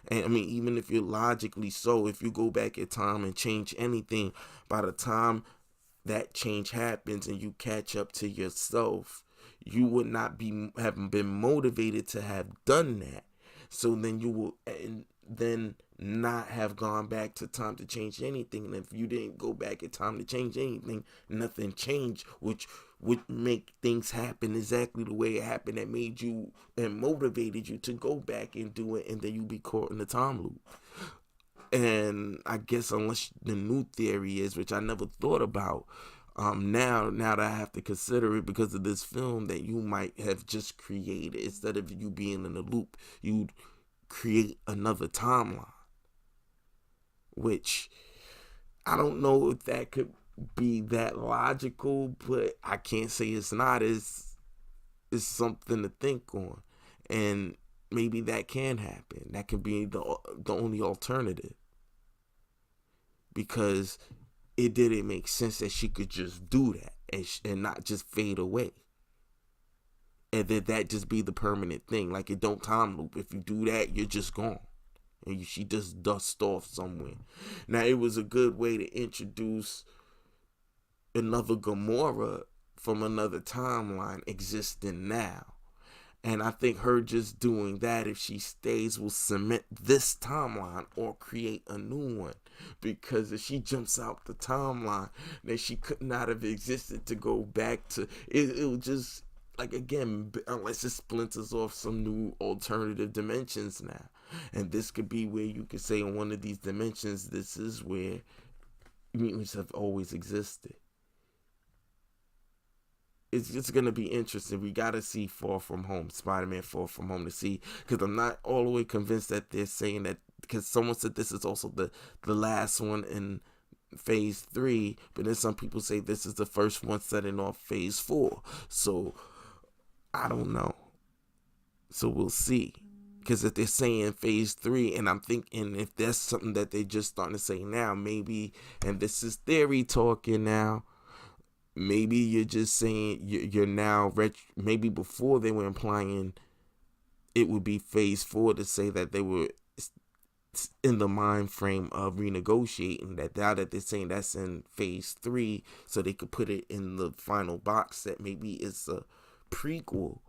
And I mean, even if you're logically so, if you go back in time and change anything, by the time that change happens and you catch up to yourself, you would not have been motivated to have done that. So then you will then not have gone back to time to change anything. And if you didn't go back in time to change anything, nothing changed, which would make things happen exactly the way it happened, that made you and motivated you to go back and do it, and then you be caught in the time loop. And I guess unless the new theory is, which I never thought about, now that I have to consider it because of this film, that you might have just created, instead of you being in a loop, you'd create another timeline. Which, I don't know if that could be that logical, but I can't say it's not. It's something to think on. And maybe that can happen. That could be the only alternative. Because it didn't make sense that she could just do that and not just fade away. And then that just be the permanent thing. Like, it don't time loop. If you do that, you're just gone. And she just dusts off somewhere. Now, it was a good way to introduce another Gamora from another timeline existing now. And I think her just doing that, if she stays, will cement this timeline or create a new one. Because if she jumps out the timeline, then she could not have existed to go back to it. It will just, like, again, unless it splinters off some new alternative dimensions now. And this could be where you could say in one of these dimensions, this is where mutants have always existed. It's just going to be interesting. We got to see Far From Home, Spider-Man Far From Home, to see. Because I'm not all the way convinced that they're saying that. Because someone said this is also the last one in phase 3. But then some people say this is the first one setting off phase 4. So, I don't know. So, we'll see. Because if they're saying phase 3, and I'm thinking if that's something that they're just starting to say now, maybe, and this is theory talking now, maybe you're just saying you're now, maybe before they were implying it would be phase 4 to say that they were in the mind frame of renegotiating that. Now that they're saying that's in phase 3, so they could put it in the final box set. Maybe it's a prequel,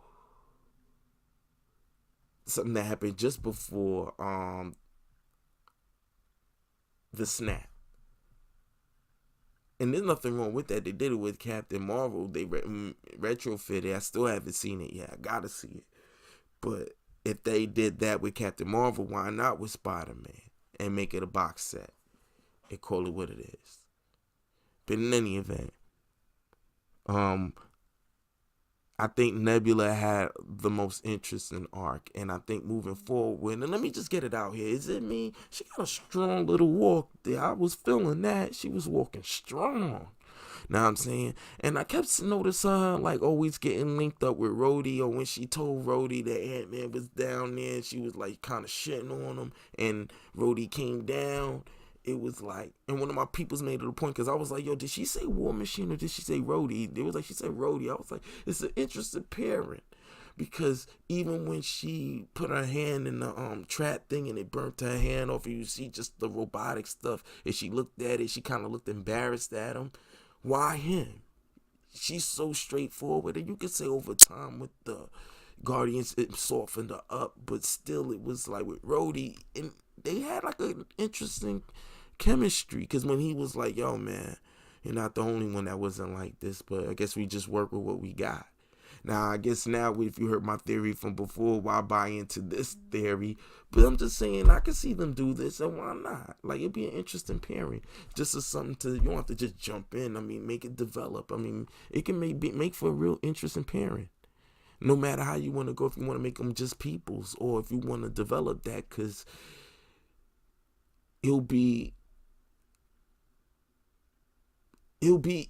something that happened just before the snap. And there's nothing wrong with that. They did it with Captain Marvel. They retrofitted. I still haven't seen it yet. I gotta see it. But if they did that with Captain Marvel, why not with Spider-Man and make it a box set and call it what it is? But in any event, I think Nebula had the most interesting arc, and I think moving forward, and let me just get it out here. Is it me? She got a strong little walk there. I was feeling that. She was walking strong. Know what I'm saying? And I kept noticing her like always getting linked up with Rhodey, or when she told Rhodey that Ant-Man was down there, she was like kind of shitting on him, and Rhodey came down. It was like, and one of my peoples made it a point, because I was like, yo, did she say War Machine or did she say Rhodey? It was like, she said Rhodey. I was like, it's an interesting pairing, because even when she put her hand in the trap thing and it burnt her hand off, and you see just the robotic stuff, and she looked at it, she kind of looked embarrassed at him. Why him? She's so straightforward, and you could say over time with the Guardians it softened her up, but still it was like with Rhodey, and they had like an interesting chemistry, because when he was like, yo man, you're not the only one that wasn't like this, but I guess we just work with what we got. Now I guess now if you heard my theory from before, why buy into this theory? But I'm just saying I can see them do this, and why not? Like, it'd be an interesting pairing, just as something to, you don't have to just jump in. I mean, make it develop. I mean, it can make for a real interesting pairing, no matter how you want to go. If you want to make them just peoples, or if you want to develop that, because it'll be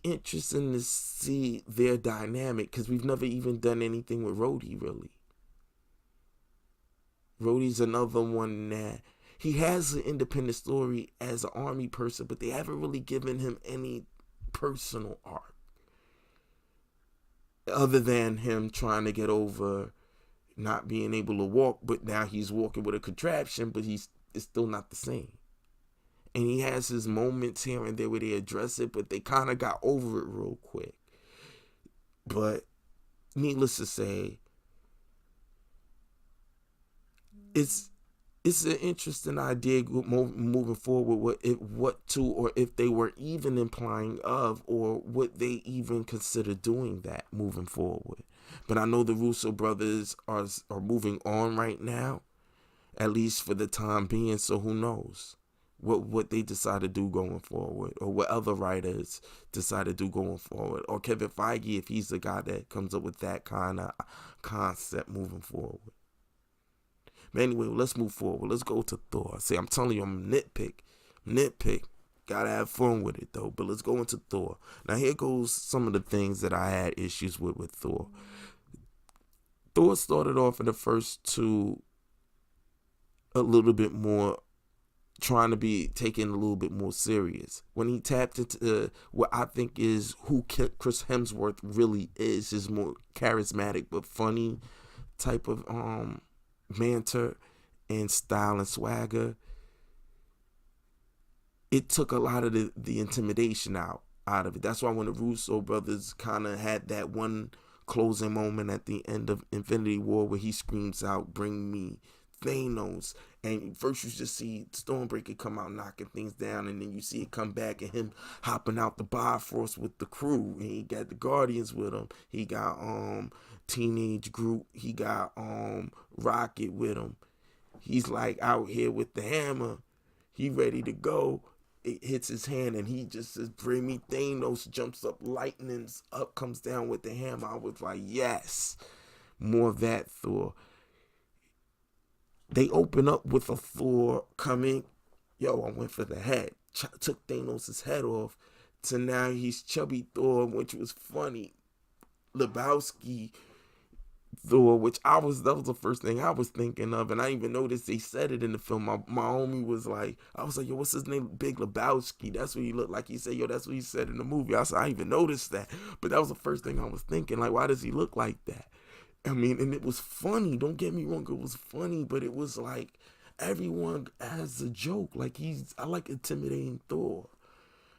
interesting to see their dynamic, because we've never even done anything with Rhodey, really. Rhodey's another one that he has an independent story as an army person, but they haven't really given him any personal arc other than him trying to get over not being able to walk, but now he's walking with a contraption, but it's still not the same. And he has his moments here and there where they address it, but they kind of got over it real quick. But needless to say, it's an interesting idea moving forward. Or if they were even implying of, or would they even consider doing that moving forward. But I know the Russo brothers are moving on right now, at least for the time being. So who knows what they decide to do going forward, or what other writers decide to do going forward, or Kevin Feige, if he's the guy that comes up with that kind of concept moving forward. But anyway, let's move forward. Let's go to Thor. See, I'm telling you, I'm nitpick. Gotta have fun with it though. But let's go into Thor. Now here goes some of the things that I had issues with Thor. Thor started off in the first two a little bit more, trying to be taken a little bit more serious. When he tapped into what I think is who Chris Hemsworth really is, his more charismatic but funny type of banter and style and swagger, it took a lot of the intimidation out of it. That's why when the Russo brothers kind of had that one closing moment at the end of Infinity War where he screams out, "Bring me Thanos," and first you just see Stormbreaker come out knocking things down, and then you see it come back and him hopping out the Bifrost with the crew, and he got the Guardians with him. He got Teenage Groot, he got Rocket with him. He's like out here with the hammer, he ready to go. It hits his hand and he just says, "Bring me Thanos," jumps up, lightnings up, comes down with the hammer. I was like, yes, more of that Thor. They open up with a Thor coming. Yo, I went for the head. Took Thanos' head off. So now he's chubby Thor, which was funny. Lebowski Thor, which that was the first thing I was thinking of. And I even noticed they said it in the film. My homie was like, I was like, yo, what's his name? Big Lebowski. That's what he looked like. He said, yo, that's what he said in the movie. I said, I even noticed that. But that was the first thing I was thinking. Like, why does he look like that? I mean, and it was funny. Don't get me wrong, it was funny, but it was like, everyone has a joke. Like I like intimidating Thor.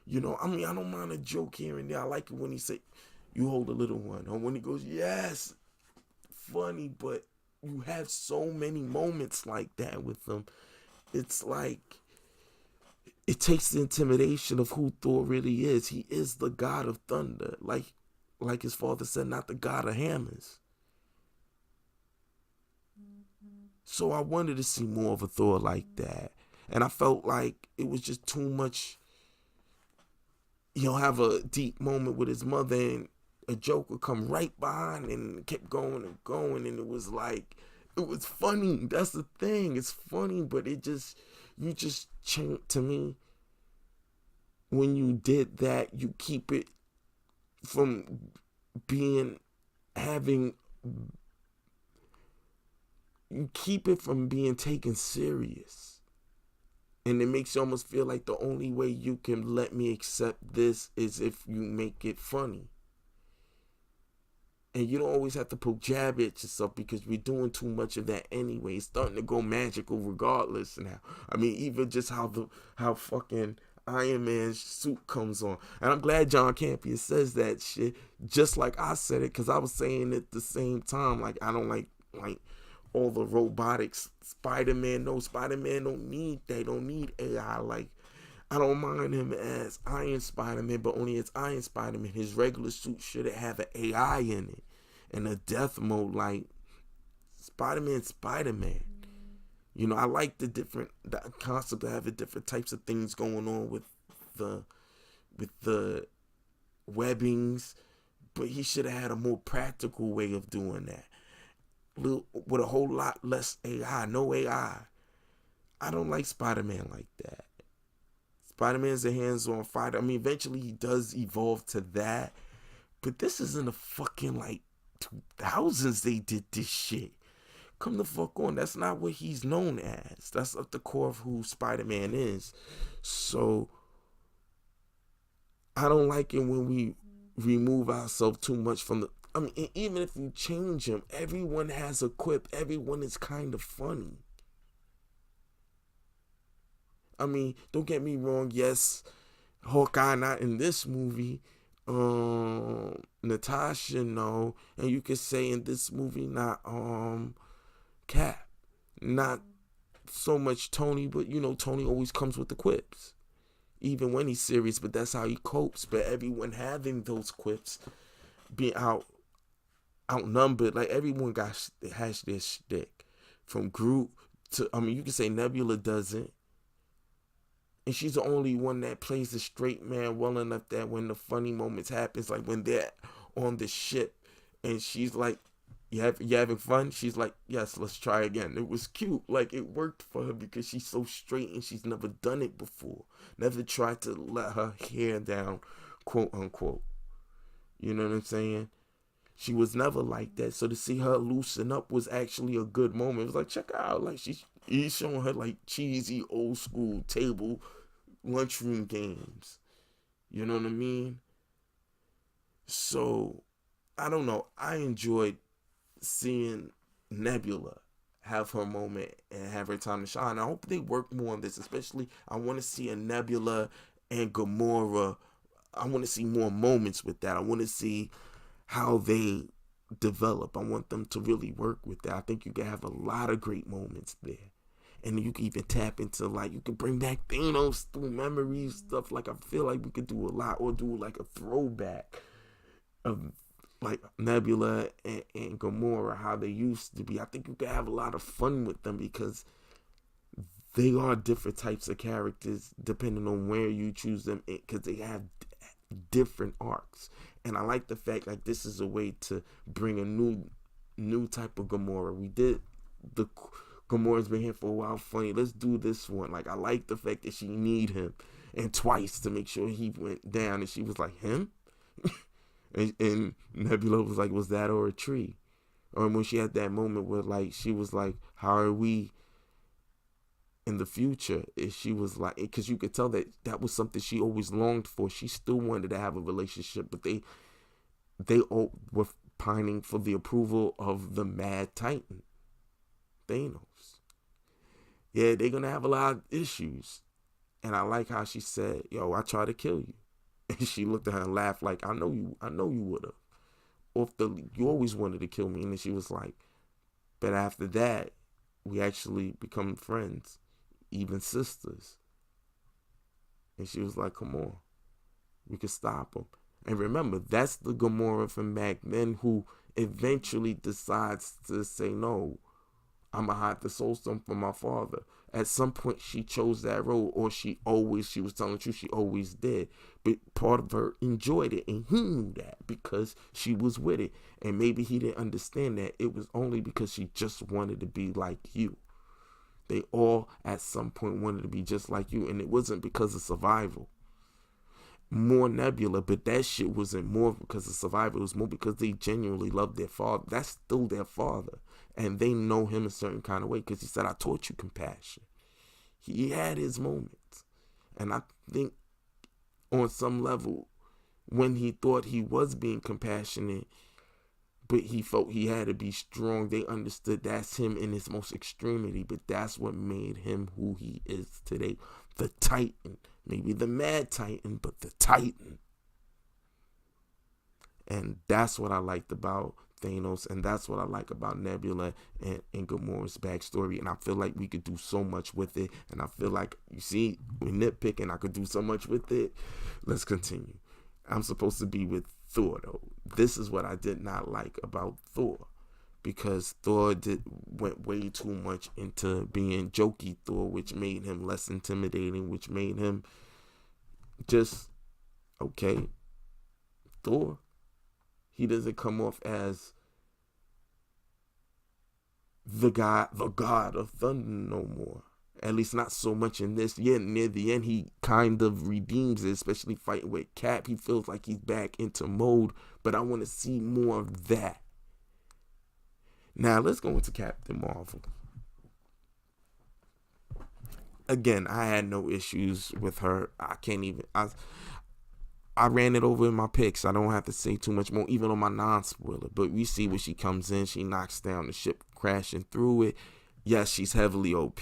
You know, I mean, I don't mind a joke here and there. I like it when he say, "You hold a little one," or when he goes, "Yes," funny. But you have so many moments like that with them. It's like it takes the intimidation of who Thor really is. He is the god of thunder, like his father said, not the god of hammers. So I wanted to see more of a Thor like that, and I felt like it was just too much. He'll have a deep moment with his mother, and a joke would come right behind, and it kept going and going, and it was like, it was funny. That's the thing. It's funny, but you just changed to me. When you did that, you keep it from being having. You keep it from being taken serious. And it makes you almost feel like the only way you can let me accept this is if you make it funny. And you don't always have to poke jab at yourself because we're doing too much of that anyway. It's starting to go magical regardless now. I mean, even just how fucking Iron Man's suit comes on. And I'm glad John Campion says that shit just like I said it, because I was saying it at the same time. Like, I don't like all the robotics. Spider-Man don't need AI. Like, I don't mind him as Iron Spider-Man, but only as Iron Spider-Man. His regular suit should have an AI in it and a death mode. Like, Spider-Man. You know, I like the concept of having different types of things going on with the webbings, but he should have had a more practical way of doing that. With a whole lot less AI, no AI. I don't like Spider-Man like that. Spider-Man's a hands-on fighter. I mean, eventually he does evolve to that, but this is in the fucking 2000s they did this shit. Come the fuck on. That's not what he's known as. That's at the core of who Spider-Man is. So I don't like it when we remove ourselves too much from the. I mean, even if you change him, everyone has a quip. Everyone is kind of funny. I mean, don't get me wrong. Yes, Hawkeye not in this movie. Natasha, no. And you could say in this movie, not Cap. Not so much Tony, but you know, Tony always comes with the quips. Even when he's serious, but that's how he copes. But everyone having those quips, being outnumbered, like everyone has their shtick. From Groot to, I mean, you can say Nebula doesn't. And she's the only one that plays the straight man well enough that when the funny moments happens, like when they're on the ship and she's like, you having fun? She's like, yes, let's try again. It was cute. Like, it worked for her because she's so straight and she's never done it before. Never tried to let her hair down, quote unquote. You know what I'm saying? She was never like that. So to see her loosen up was actually a good moment. It was like, check her out. Like, he's showing her like cheesy old school table lunchroom games. You know what I mean? So I don't know. I enjoyed seeing Nebula have her moment and have her time to shine. I hope they work more on this. Especially, I want to see a Nebula and Gamora. I want to see more moments with that. I want to see how they develop. I want them to really work with that. I think you can have a lot of great moments there. And you can even tap into, like, you can bring back Thanos through memories, stuff. Like, I feel like we could do a lot, or do like a throwback of like Nebula and Gamora, how they used to be. I think you can have a lot of fun with them because they are different types of characters depending on where you choose them, because they have different arcs. And I like the fact, like, this is a way to bring a new type of Gamora. We did the Gamora's been here for a while, funny. Let's do this one. Like, I like the fact that she need him, and twice to make sure he went down, and she was like, him? and Nebula was like, was that or a tree? Or when she had that moment where, like, she was like, how are we in the future? And she was like, because you could tell that was something she always longed for. She still wanted to have a relationship, but they all were pining for the approval of the Mad Titan, Thanos. Yeah, they're gonna have a lot of issues. And I like how she said, yo, I tried to kill you. And she looked at her and laughed like, I know you would have. You always wanted to kill me. And then she was like, but after that, we actually become friends, even sisters. And she was like, come on, we could stop him. And remember, that's the Gamora from back then who eventually decides to say, no, I'm going to hide the soul stone from my father. At some point, she chose that road, or she was telling the truth, she always did. But part of her enjoyed it, and he knew that because she was with it. And maybe he didn't understand that it was only because she just wanted to be like you. They all, at some point, wanted to be just like you, and it wasn't because of survival. More Nebula, but that shit wasn't more because of survival. It was more because they genuinely loved their father. That's still their father. And they know him a certain kind of way because he said, I taught you compassion. He had his moments. And I think on some level, when he thought he was being compassionate, but he felt he had to be strong, they understood that's him in his most extremity. But that's what made him who he is today. The Titan. Maybe the Mad Titan, but the Titan. And that's what I liked about Thanos, and that's what I like about Nebula and Gamora's backstory. And I feel like we could do so much with it. And I feel like, you see, we're nitpicking, I could do so much with it. Let's continue. I'm supposed to be with Thor, though. This is what I did not like about Thor. Because Thor went way too much into being jokey Thor, which made him less intimidating, which made him just, okay, Thor. He doesn't come off as the god of thunder no more. At least not so much in this. Yeah, near the end, he kind of redeems it, especially fighting with Cap. He feels like he's back into mode, but I want to see more of that. Now, let's go into Captain Marvel. Again, I had no issues with her. I ran it over in my picks. I don't have to say too much more, even on my non-spoiler. But we see when she comes in, she knocks down the ship, crashing through it. Yes, she's heavily OP.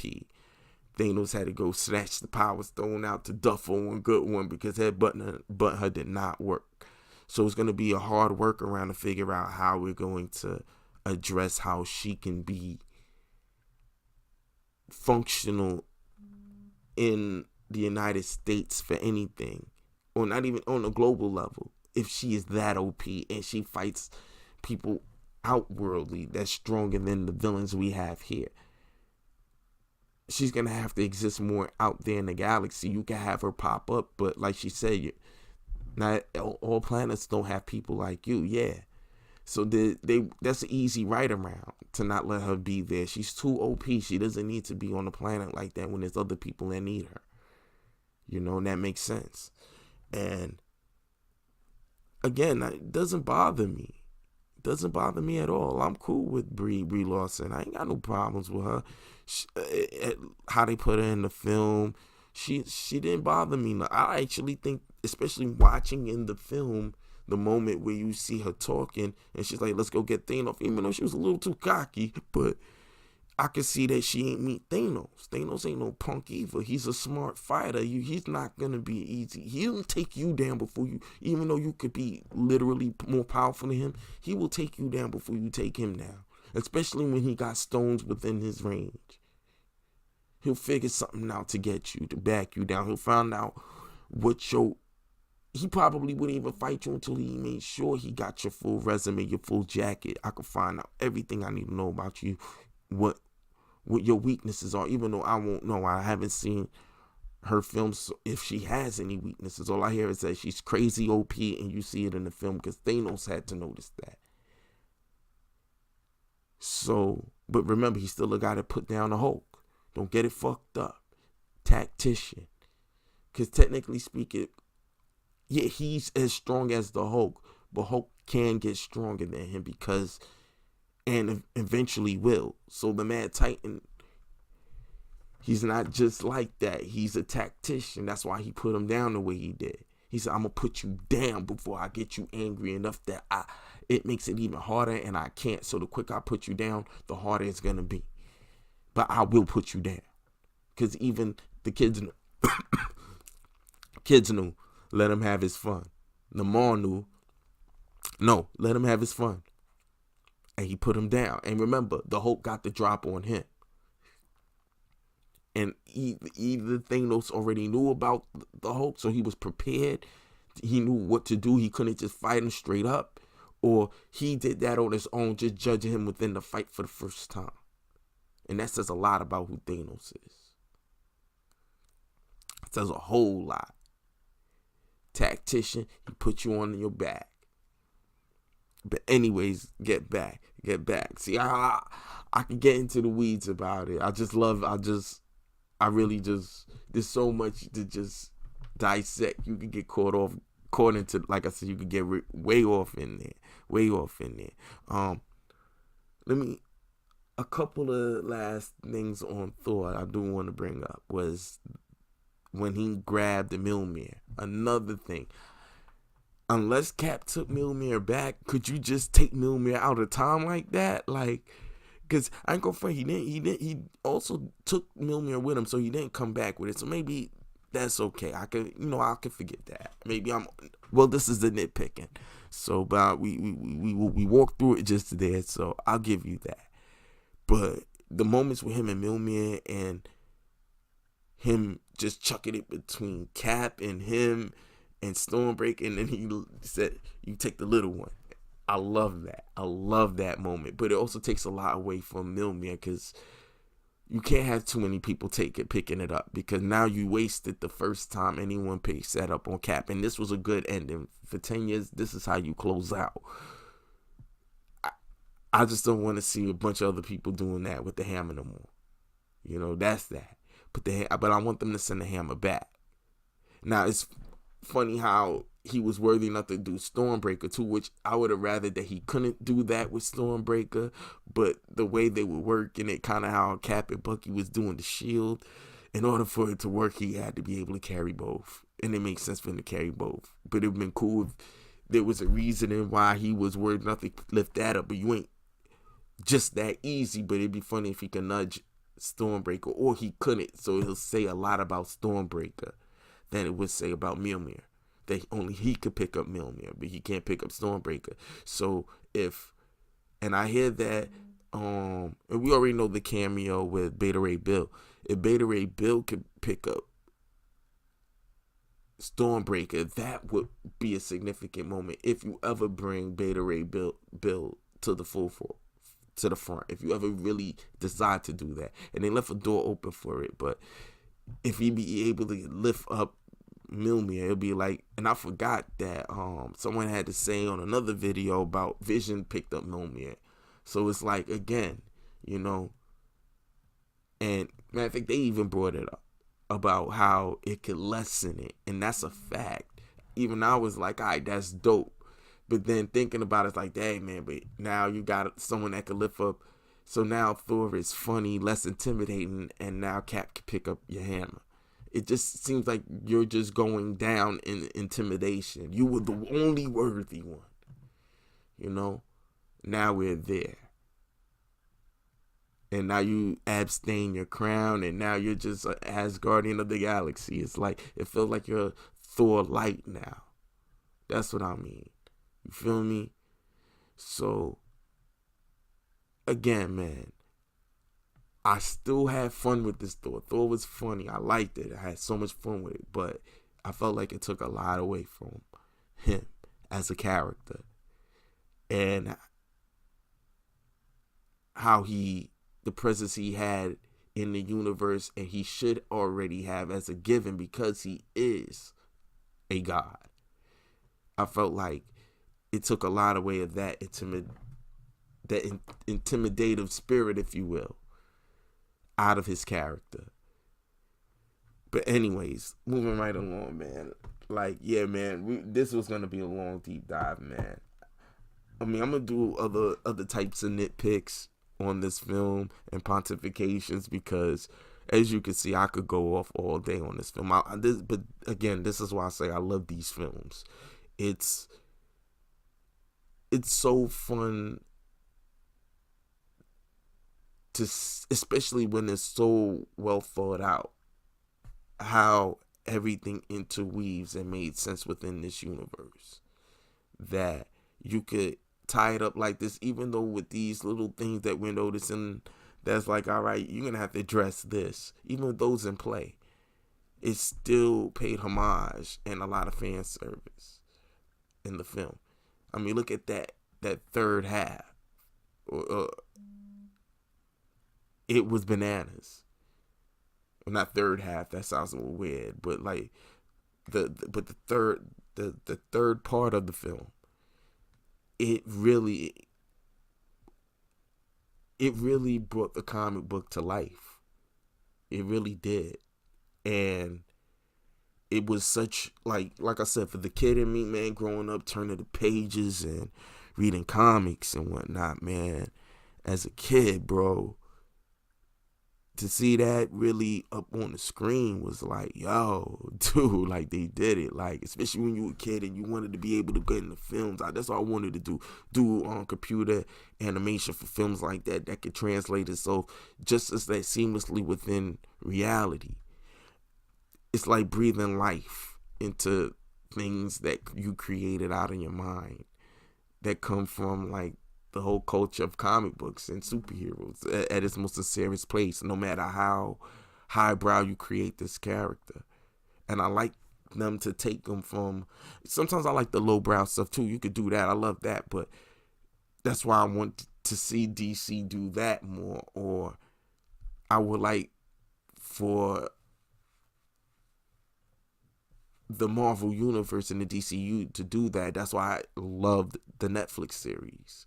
Thanos had to go snatch the Power Stone out to Duffel, one good one, because headbutting her did not work. So it's going to be a hard workaround to figure out how we're going to address how she can be functional in the United States for anything, or not even on a global level, if she is that OP and she fights people outworldly that's stronger than the villains we have here. She's going to have to exist more out there in the galaxy. You can have her pop up, but like she said, not all planets don't have people like you. Yeah. So that's an easy right around to not let her be there. She's too OP. She doesn't need to be on a planet like that when there's other people that need her. You know, and that makes sense. And again, it doesn't bother me. It doesn't bother me at all. I'm cool with Brie Larson. I ain't got no problems with her. How they put her in the film, she didn't bother me. I actually think, especially watching in the film, the moment where you see her talking and she's like, let's go get Thanos, even though she was a little too cocky, but I can see that she ain't meet Thanos. Thanos ain't no punk either. He's a smart fighter. He's not going to be easy. He'll take you down before you, even though you could be literally more powerful than him, he will take you down before you take him down, especially when he got stones within his range. He'll figure something out to get you, to back you down. He'll find out he probably wouldn't even fight you until he made sure he got your full resume, your full jacket. I could find out everything I need to know about you, what your weaknesses are, even though I won't know. I haven't seen her films, so if she has any weaknesses. All I hear is that she's crazy OP, and you see it in the film because Thanos had to notice that. So, but remember, he's still a guy that put down the Hulk. Don't get it fucked up. Tactician. Because technically speaking, yeah, he's as strong as the Hulk, but Hulk can get stronger than him and eventually will. So the Mad Titan, he's not just like that. He's a tactician. That's why he put him down the way he did. He said, I'm going to put you down before I get you angry enough that it makes it even harder, and I can't. So the quicker I put you down, the harder it's going to be. But I will put you down. because even the kids knew. Kids knew, let him have his fun. Namor knew, no, let him have his fun. And he put him down. And remember, the Hulk got the drop on him. And either Thanos already knew about the Hulk, so he was prepared. He knew what to do. He couldn't just fight him straight up. Or he did that on his own, just judging him within the fight for the first time. And that says a lot about who Thanos is. It says a whole lot. Tactician, he put you on your back. But anyways, get back. See, I can get into the weeds about it. I really just, there's so much to just dissect. You can get caught into, like I said, you could get way off in there. A couple of last things on Thor I do want to bring up was when he grabbed the Mjolnir. Another thing. Unless Cap took Mjolnir back, could you just take Mjolnir out of time like that? Like, because I ain't gonna front, he also took Mjolnir with him, so he didn't come back with it. So maybe that's okay. I can forget that. Maybe this is the nitpicking. So, but we walked through it just there, so I'll give you that. But the moments with him and Mjolnir and him just chucking it between Cap and him and Stormbreaker, and then he said, you take the little one. I love that moment. But it also takes a lot away from Mjolnir, because you can't have too many people picking it up, because now you wasted the first time anyone picks that up on Cap. And this was a good ending. For 10 years, this is how you close out. I just don't want to see a bunch of other people doing that with the hammer no more. That's that. But I want them to send the hammer back. Now, it's funny how he was worthy enough to do Stormbreaker too, which I would have rather that he couldn't do that with Stormbreaker, but the way they were working it, kind of how Cap and Bucky was doing the shield, in order for it to work, he had to be able to carry both, and it makes sense for him to carry both. But it would have been cool if there was a reasoning why he was worthy enough to lift that up, but you ain't just that easy. But it'd be funny if he could nudge Stormbreaker, or he couldn't, so it'll say a lot about Stormbreaker than it would say about Mjolnir. That only he could pick up Mjolnir, but he can't pick up Stormbreaker. So and I hear that, and we already know the cameo with Beta Ray Bill. If Beta Ray Bill could pick up Stormbreaker, that would be a significant moment if you ever bring Beta Ray Bill to the to the front, if you ever really decide to do that. And they left a door open for it, but if he be able to lift up Mjolnir, it'll be like, and I forgot that someone had to say on another video about Vision picked up Mjolnir. So it's like, again, and man, I think they even brought it up about how it could lessen it, and that's a fact. Even I was like, all right, that's dope. But then thinking about it, it's like, dang, man, but now you got someone that could lift up. So now Thor is funny, less intimidating, and now Cap can pick up your hammer. It just seems like you're just going down in intimidation. You were the only worthy one. Now we're there. And now you abstain your crown, and now you're just an Asgardian of the galaxy. It's like, it feels like you're Thor light now. That's what I mean. You feel me? So, again, man, I still had fun with this Thor. Thor was funny. I liked it. I had so much fun with it. But I felt like it took a lot away from him as a character. And how the presence he had in the universe, and he should already have as a given because he is a god. I felt like it took a lot away of that intimidative spirit, if you will, out of his character. But anyways, moving right along, man. Like, yeah, man, this was gonna be a long deep dive, man. I mean, I'm gonna do other types of nitpicks on this film and pontifications, because as you can see, I could go off all day on this film. But again, this is why I say I love these films. It's so fun especially when it's so well thought out, how everything interweaves and made sense within this universe, that you could tie it up like this, even though with these little things that we're noticing, that's like, all right, you're gonna have to address this, even with those in play, it still paid homage and a lot of fan service in the film. I mean, look at that third half. It was bananas. Well, not third half. That sounds a little weird, but like the third part of the film, it really brought the comic book to life. It really did. And it was such, like I said, for the kid in me, man, growing up, turning the pages and reading comics and whatnot, man, as a kid, bro, to see that really up on the screen was like, yo, dude, like, they did it. Like, especially when you were a kid and you wanted to be able to get into films. That's all I wanted to do on computer animation for films like that could translate itself just as that seamlessly within reality. It's like breathing life into things that you created out in your mind that come from, like, the whole culture of comic books and superheroes at its most sincerest place, no matter how highbrow you create this character. And I like them to take them from, sometimes I like the lowbrow stuff too. You could do that. I love that. But that's why I want to see DC do that more. Or I would like for the Marvel Universe and the DCU to do that. That's why I loved the Netflix series,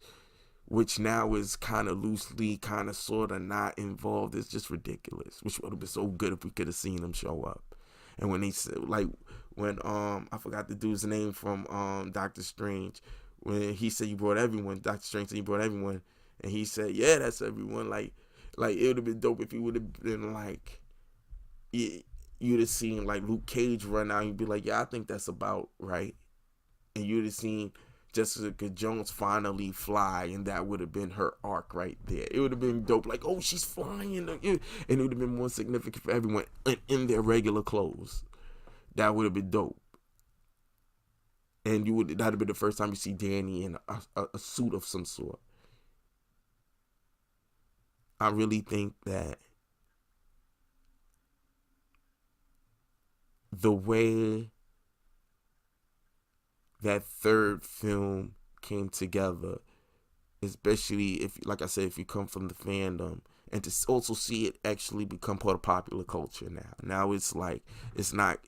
which now is kind of loosely, kind of sort of not involved. It's just ridiculous, which would have been so good if we could have seen them show up. And when they said, like, when I forgot the dude's name from Doctor Strange, when he said you brought everyone, Doctor Strange said you brought everyone, and he said, yeah, that's everyone. Like it would have been dope if he would have been like, you'd have seen like Luke Cage run out, and you'd be like, yeah, I think that's about right. And you'd have seen Jessica Jones finally fly, and that would have been her arc right there. It would have been dope, like, oh, she's flying, and it would have been more significant for everyone in their regular clothes. That would have been dope. And that'd have been the first time you see Danny in a suit of some sort. I really think that the way that third film came together, especially if, like I said, if you come from the fandom, and to also see it actually become part of popular culture now. Now it's like, it's not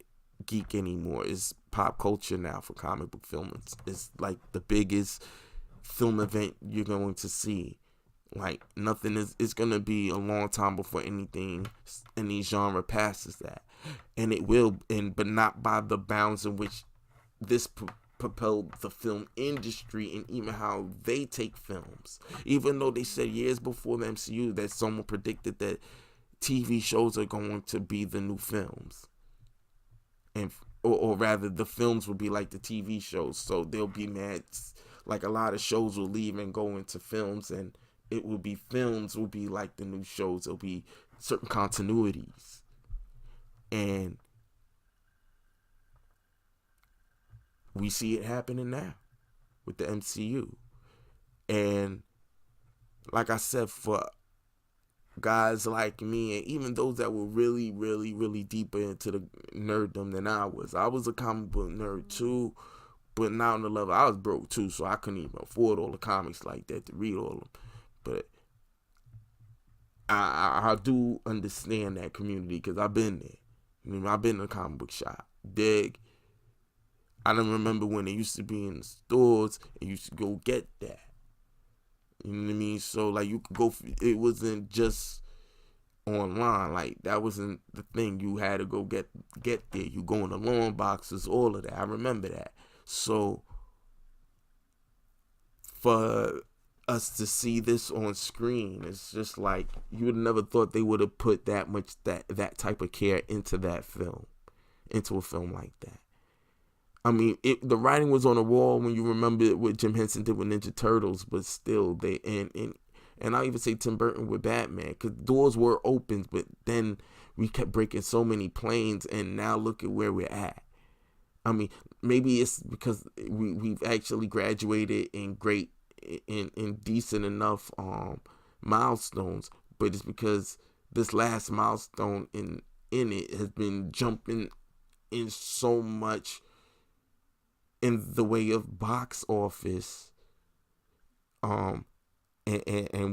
geek anymore. It's pop culture now for comic book films. It's like the biggest film event you're going to see. Like, nothing is, it's going to be a long time before any genre passes that. And it will, but not by the bounds in which this propelled the film industry and even how they take films. Even though they said years before the MCU that someone predicted that TV shows are going to be the new films. Or rather, the films will be like the TV shows. So they'll be mad, like a lot of shows will leave and go into films, and it will be, films will be like the new shows. There'll be certain continuities. And we see it happening now with the MCU. And like I said, for guys like me, and even those that were really, really, really deeper into the nerddom than I was a comic book nerd too, but not on the level. I was broke too, so I couldn't even afford all the comics like that to read all of them. But I do understand that community, because I've been there. I mean, I've been in a comic book shop. Dig. I don't remember when it used to be in the stores and you used to go get that. You know what I mean? So, like, you could go, it wasn't just online. Like, that wasn't the thing. You had to go get there. You go in the long boxes, all of that. I remember that. So, for us to see this on screen, it's just like, you would have never thought they would have put that much, that type of care into that film, into a film like that. I mean, the writing was on the wall when you remember what Jim Henson did with Ninja Turtles, but still, and And I'll even say Tim Burton with Batman, because doors were open, but then we kept breaking so many planes, and now look at where we're at. I mean, maybe it's because we've actually graduated in decent enough milestones, but it's because this last milestone in it has been jumping in so much in the way of box office, and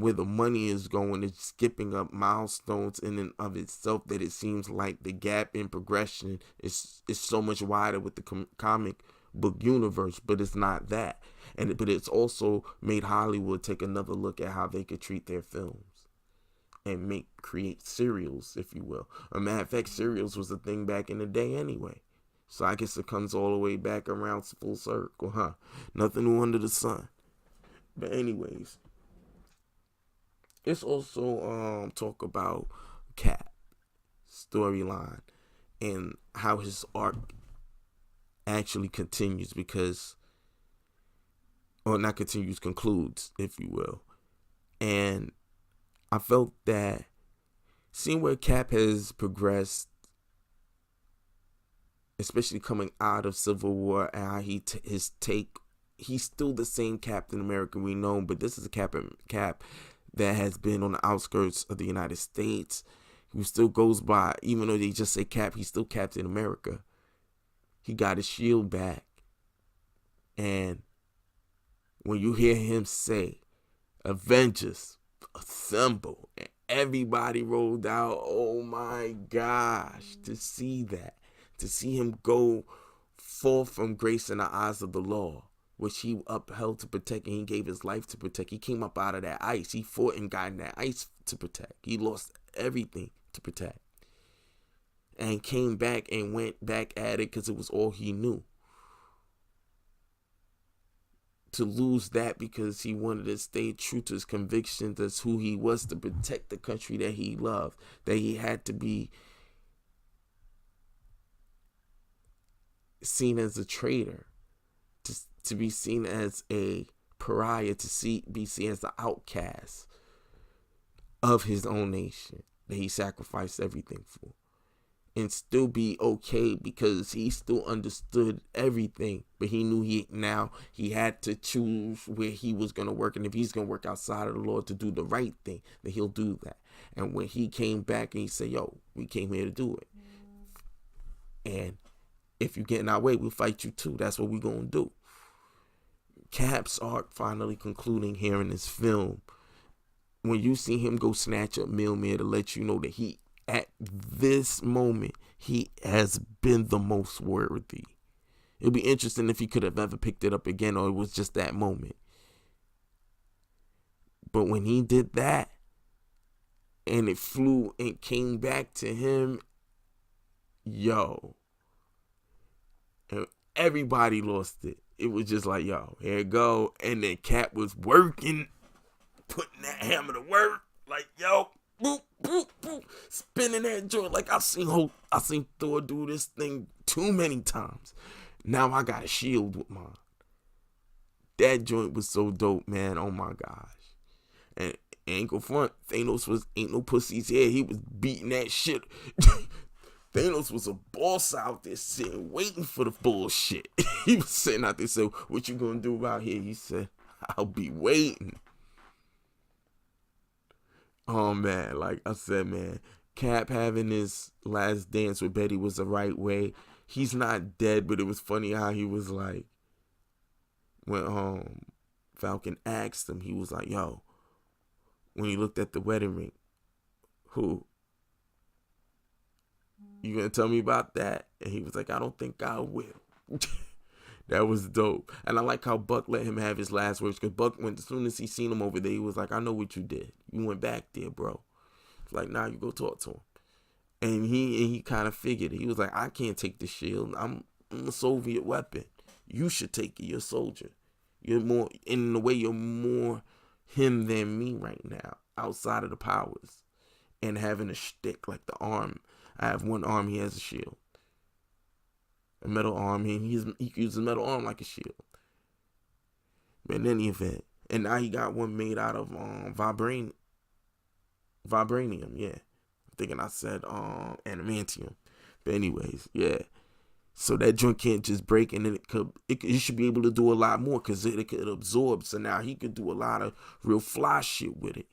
where the money is going, it's skipping up milestones in and of itself, that it seems like the gap in progression is so much wider with the comic book universe. But it's not that. But it's also made Hollywood take another look at how they could treat their films and create serials, if you will. A matter of fact, serials was a thing back in the day anyway. So I guess it comes all the way back around full circle, huh? Nothing new under the sun. But anyways, it's also talk about Cap storyline and how his arc actually continues, concludes, if you will. And I felt that seeing where Cap has progressed, especially coming out of Civil War, and how he's still the same Captain America we know, but this is a Cap that has been on the outskirts of the United States, who still goes by, even though they just say Cap, he's still Captain America. He got his shield back. And when you hear him say, Avengers, assemble, and everybody rolled out, oh my gosh, to see that. To see him go forth from grace in the eyes of the law, which he upheld to protect, and he gave his life to protect. He came up out of that ice. He fought and got in that ice to protect. He lost everything to protect. And came back and went back at it because it was all he knew. To lose that because he wanted to stay true to his convictions as who he was, to protect the country that he loved, that he had to be seen as a traitor, to be seen as a pariah, be seen as the outcast of his own nation that he sacrificed everything for, and still be okay because he still understood everything, but he knew he had to choose where he was going to work, and if he's going to work outside of the Lord to do the right thing, then he'll do that. And when he came back and he said, yo, we came here to do it, and if you get in our way, we'll fight you too. That's what we're going to do. Cap's arc finally concluding here in this film. When you see him go snatch up Mjolnir, to let you know that at this moment, he has been the most worthy. It'll be interesting if he could have ever picked it up again, or it was just that moment. But when he did that, and it flew and came back to him, yo, and everybody lost it. It was just like, yo, here it go. And then Cap was working, putting that hammer to work. Like, yo, boop, boop, boop. Spinning that joint. Like, I seen Thor do this thing too many times. Now I got a shield with mine. That joint was so dope, man. Oh my gosh. And ain't go front. Thanos ain't no pussies here. He was beating that shit. Thanos was a boss out there sitting, waiting for the bullshit. He was sitting out there saying, what you gonna do about here? He said, I'll be waiting. Oh, man. Like I said, man, Cap having his last dance with Betty was the right way. He's not dead, but it was funny how he was like, when Falcon asked him, he was like, yo, when he looked at the wedding ring, who? You gonna tell me about that? And he was like, I don't think I will. That was dope. And I like how Buck let him have his last words, because Buck, as soon as he seen him over there, he was like, I know what you did. You went back there, bro. It's like, nah, you go talk to him. And he kind of figured it. He was like, I can't take the shield. I'm a Soviet weapon. You should take it. You're a soldier. You're more, in a way, you're more him than me right now, outside of the powers. And having a shtick like the arm. I have one arm, he has a shield. A metal arm, he uses a metal arm like a shield. But in any event, And now he got one made out of vibranium. Yeah, I'm thinking I said adamantium. But anyways, yeah. So that joint can't just break, and then it should be able to do a lot more because it could absorb. So now he could do a lot of real fly shit with it,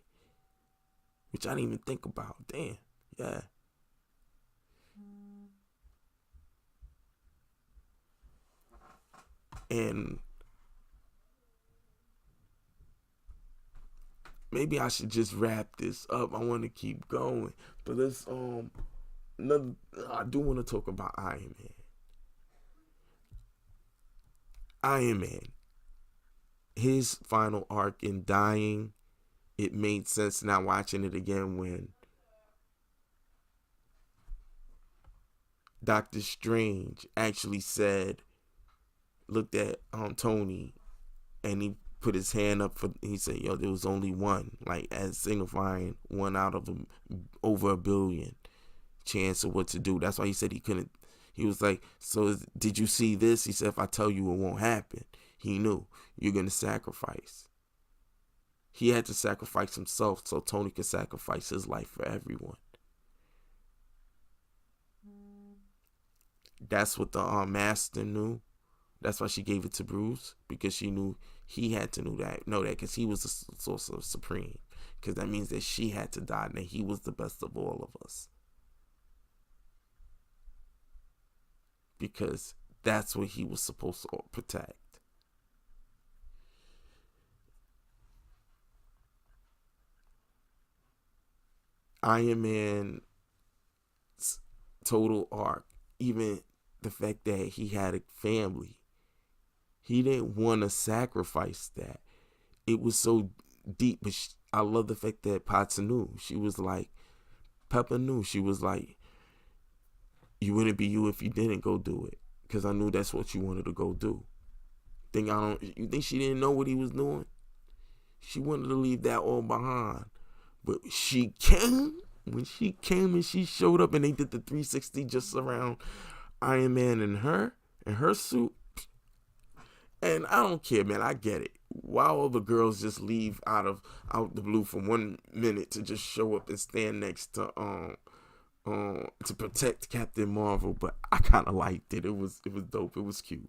which I didn't even think about. Damn, yeah. And maybe I should just wrap this up. I want to keep going, but let's another. I do want to talk about Iron Man. Iron Man, his final arc in dying, it made sense now watching it again when Doctor Strange actually looked at Tony, and he put his hand up he said, yo, there was only one, like as signifying one out of over a billion chance of what to do. That's why he said he couldn't. He was like, so did you see this? He said, if I tell you, it won't happen. He knew you're going to sacrifice. He had to sacrifice himself so Tony could sacrifice his life for everyone. That's what the master knew. That's why she gave it to Bruce, because she knew he had to know that because he was the source of supreme. Because that means that she had to die and that he was the best of all of us. Because that's what he was supposed to protect. Iron Man's total arc, even the fact that he had a family, he didn't want to sacrifice that. It was so deep, but I love the fact that Potts knew. She was like, Pepper knew. She was like, you wouldn't be you if you didn't go do it, because I knew that's what you wanted to go do. You think she didn't know what he was doing? She wanted to leave that all behind, but when she came and she showed up and they did the 360 just around Iron Man and her suit. And I don't care, man. I get it. Why all the girls just leave out the blue for 1 minute to just show up and stand next to protect Captain Marvel? But I kind of liked it. It was dope. It was cute.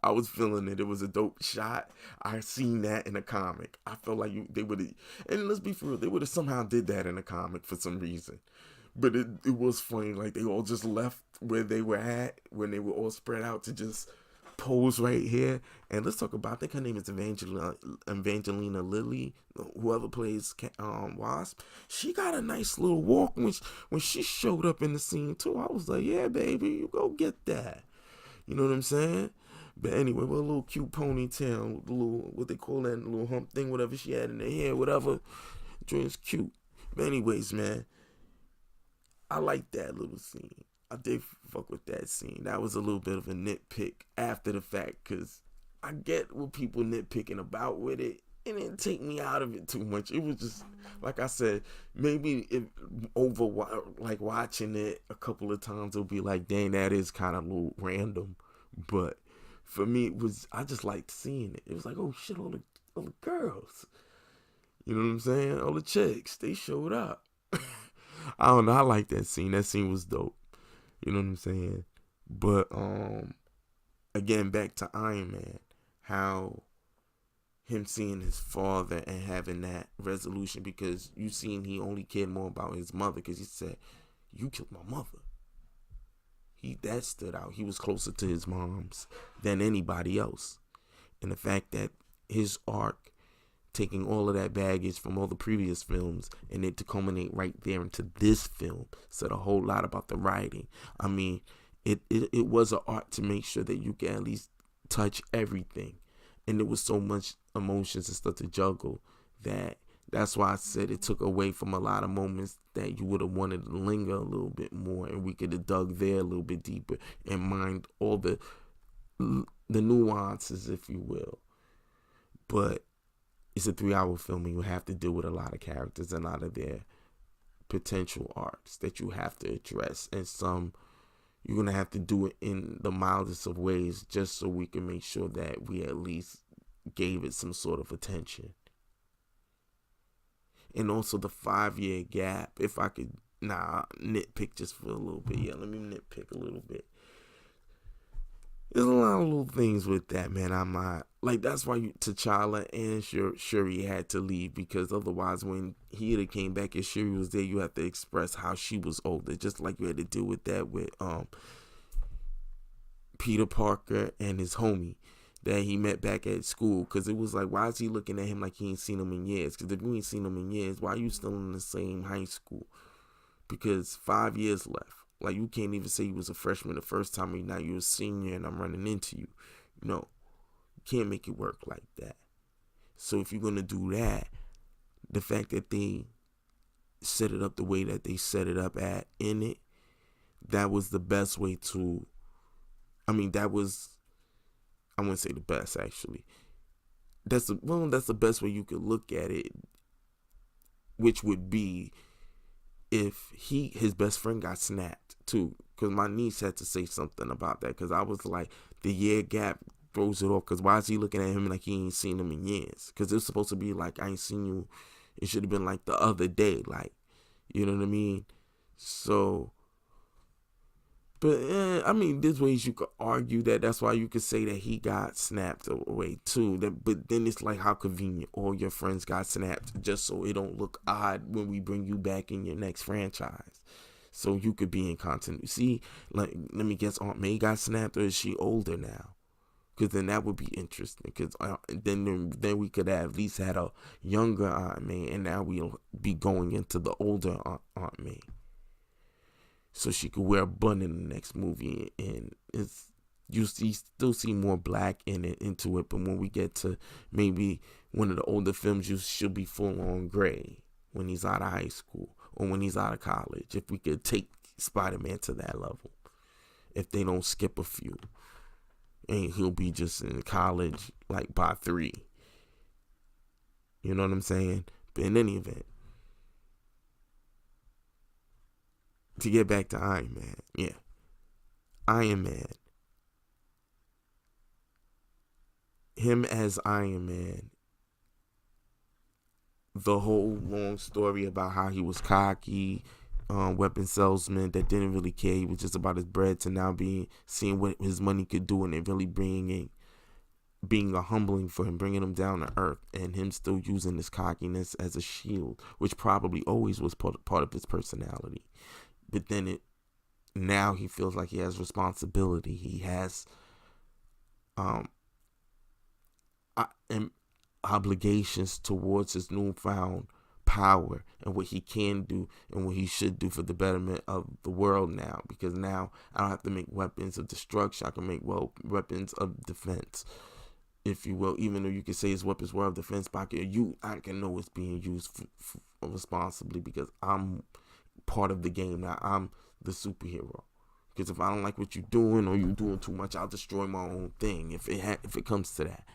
I was feeling it. It was a dope shot. I seen that in the comic. I felt like they would have, and let's be for real, they would have somehow did that in the comic for some reason. But it was funny. Like, they all just left where they were at when they were all spread out to just pose right here. And let's talk about, I think her name is Evangelina Lilly, whoever plays Wasp. She got a nice little walk when she showed up in the scene too. I was like, yeah, baby, you go get that. You know what I'm saying? But anyway, with a little cute ponytail, little, what they call that, little hump thing, whatever she had in her hair, whatever. Dream's cute. But anyways, man, I like that little scene. I did fuck with that scene. That was a little bit of a nitpick after the fact, because I get what people nitpicking about with it. It didn't take me out of it too much. It was just, like I said, maybe like watching it a couple of times, it'll be like, dang, that is kind of a little random. But for me, I just liked seeing it. It was like, oh shit, all the girls. You know what I'm saying? All the chicks, they showed up. I don't know. I like that scene. That scene was dope. You know what I'm saying? But again, back to Iron Man, how him seeing his father and having that resolution, because you seen he only cared more about his mother, because he said, you killed my mother. That stood out. He was closer to his mom's than anybody else. And the fact that his arc, taking all of that baggage from all the previous films and it to culminate right there into this film, said a whole lot about the writing. I mean, it was an art to make sure that you can at least touch everything. And there was so much emotions and stuff to juggle that's why I said it took away from a lot of moments that you would have wanted to linger a little bit more, and we could have dug there a little bit deeper and mined all the nuances, if you will. But it's a 3-hour film, and you have to deal with a lot of characters and a lot of their potential arcs that you have to address, and some you're going to have to do it in the mildest of ways just so we can make sure that we at least gave it some sort of attention. And also the 5-year gap, if I could nitpick just for a little bit. Yeah, let me nitpick a little bit. There's a lot of little things with that, man. I'm not like, that's why T'Challa and Shuri had to leave, because otherwise when he had came back and Shuri was there, you have to express how she was older, just like you had to deal with that with Peter Parker and his homie that he met back at school. Because it was like, why is he looking at him like he ain't seen him in years? Because if you ain't seen him in years, why are you still in the same high school? Because 5 years left. Like, you can't even say you was a freshman the first time, and now you're a senior and I'm running into you. No, you can't make it work like that. So if you're going to do that, the fact that they set it up the way that they set it up in it, that was the best way to, I wouldn't say the best, actually. That's the best way you could look at it, which would be if his best friend got snapped too, because my niece had to say something about that, because I was like, the year gap throws it off, because why is he looking at him like he ain't seen him in years? Because it's supposed to be like, I ain't seen you, it should have been like the other day, like, you know what I mean? So, but there's ways you could argue that. That's why you could say that he got snapped away too. But then it's like, how convenient all your friends got snapped, just so it don't look odd when we bring you back in your next franchise. So you could be in continuity. See, like, let me guess, Aunt May got snapped, or is she older now? Because then that would be interesting. Because then we could have at least had a younger Aunt May, and now we'll be going into the older Aunt May. So she could wear a bun in the next movie, and you still see more black into it. But when we get to maybe one of the older films, she'll be full on gray when he's out of high school or when he's out of college. If we could take Spider-Man to that level, if they don't skip a few, and he'll be just in college like by 3. You know what I'm saying? But in any event, to get back to Iron Man, yeah. Iron Man. Him as Iron Man. The whole long story about how he was cocky, weapon salesman that didn't really care. He was just about his bread, to now seeing what his money could do, and it really being a humbling for him, bringing him down to earth, and him still using his cockiness as a shield, which probably always was part of his personality. But then now he feels like he has responsibility. He has obligations towards his newfound power and what he can do and what he should do for the betterment of the world now. Because now I don't have to make weapons of destruction. I can make weapons of defense, if you will. Even though you could say his weapons were of defense, but I can know it's being used responsibly, because I'm part of the game now. I'm the superhero. Because if I don't like what you're doing, or you're doing too much, I'll destroy my own thing. If it comes to that.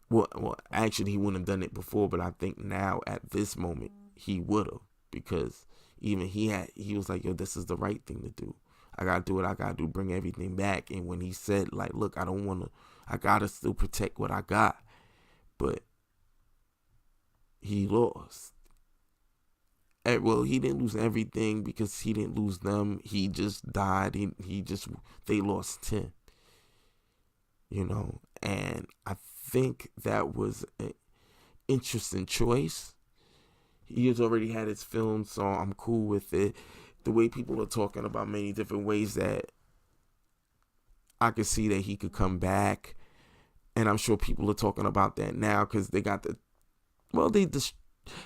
Well, actually, he wouldn't have done it before, but I think now at this moment he would have, because even he was like, yo, this is the right thing to do. I gotta do what I gotta do, bring everything back. And when he said, like, look, I gotta still protect what I got, but he lost. Well, he didn't lose everything, because he didn't lose them. He just died. They lost 10. You know, and I think that was an interesting choice. He has already had his film, so I'm cool with it. The way people are talking about many different ways that I could see that he could come back, and I'm sure people are talking about that now, because they got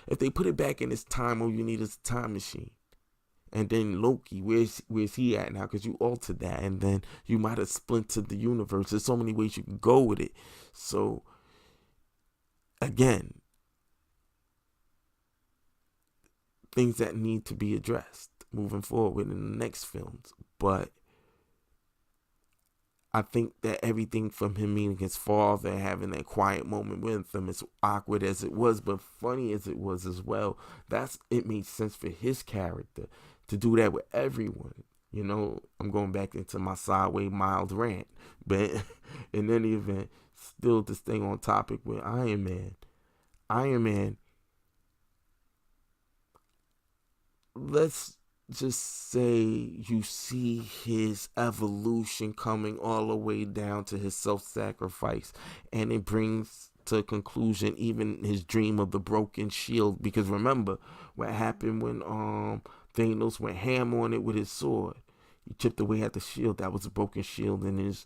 if they put it back in his time, all you need is a time machine. And then Loki, where's he at now? Because you altered that, and then you might have splintered the universe. There's so many ways you can go with it. So, again, things that need to be addressed moving forward in the next films. But I think that everything from him meeting his father, having that quiet moment with him, as awkward as it was, but funny as it was as well, it made sense for his character to do that with everyone. I'm going back into my sideways mild rant, but in any event, still to stay on topic with Iron Man. Iron Man, let's just say you see his evolution coming all the way down to his self-sacrifice, and it brings to a conclusion even his dream of the broken shield. Because remember what happened when Thanos went ham on it with his sword. He chipped away at the shield. That was a broken shield in his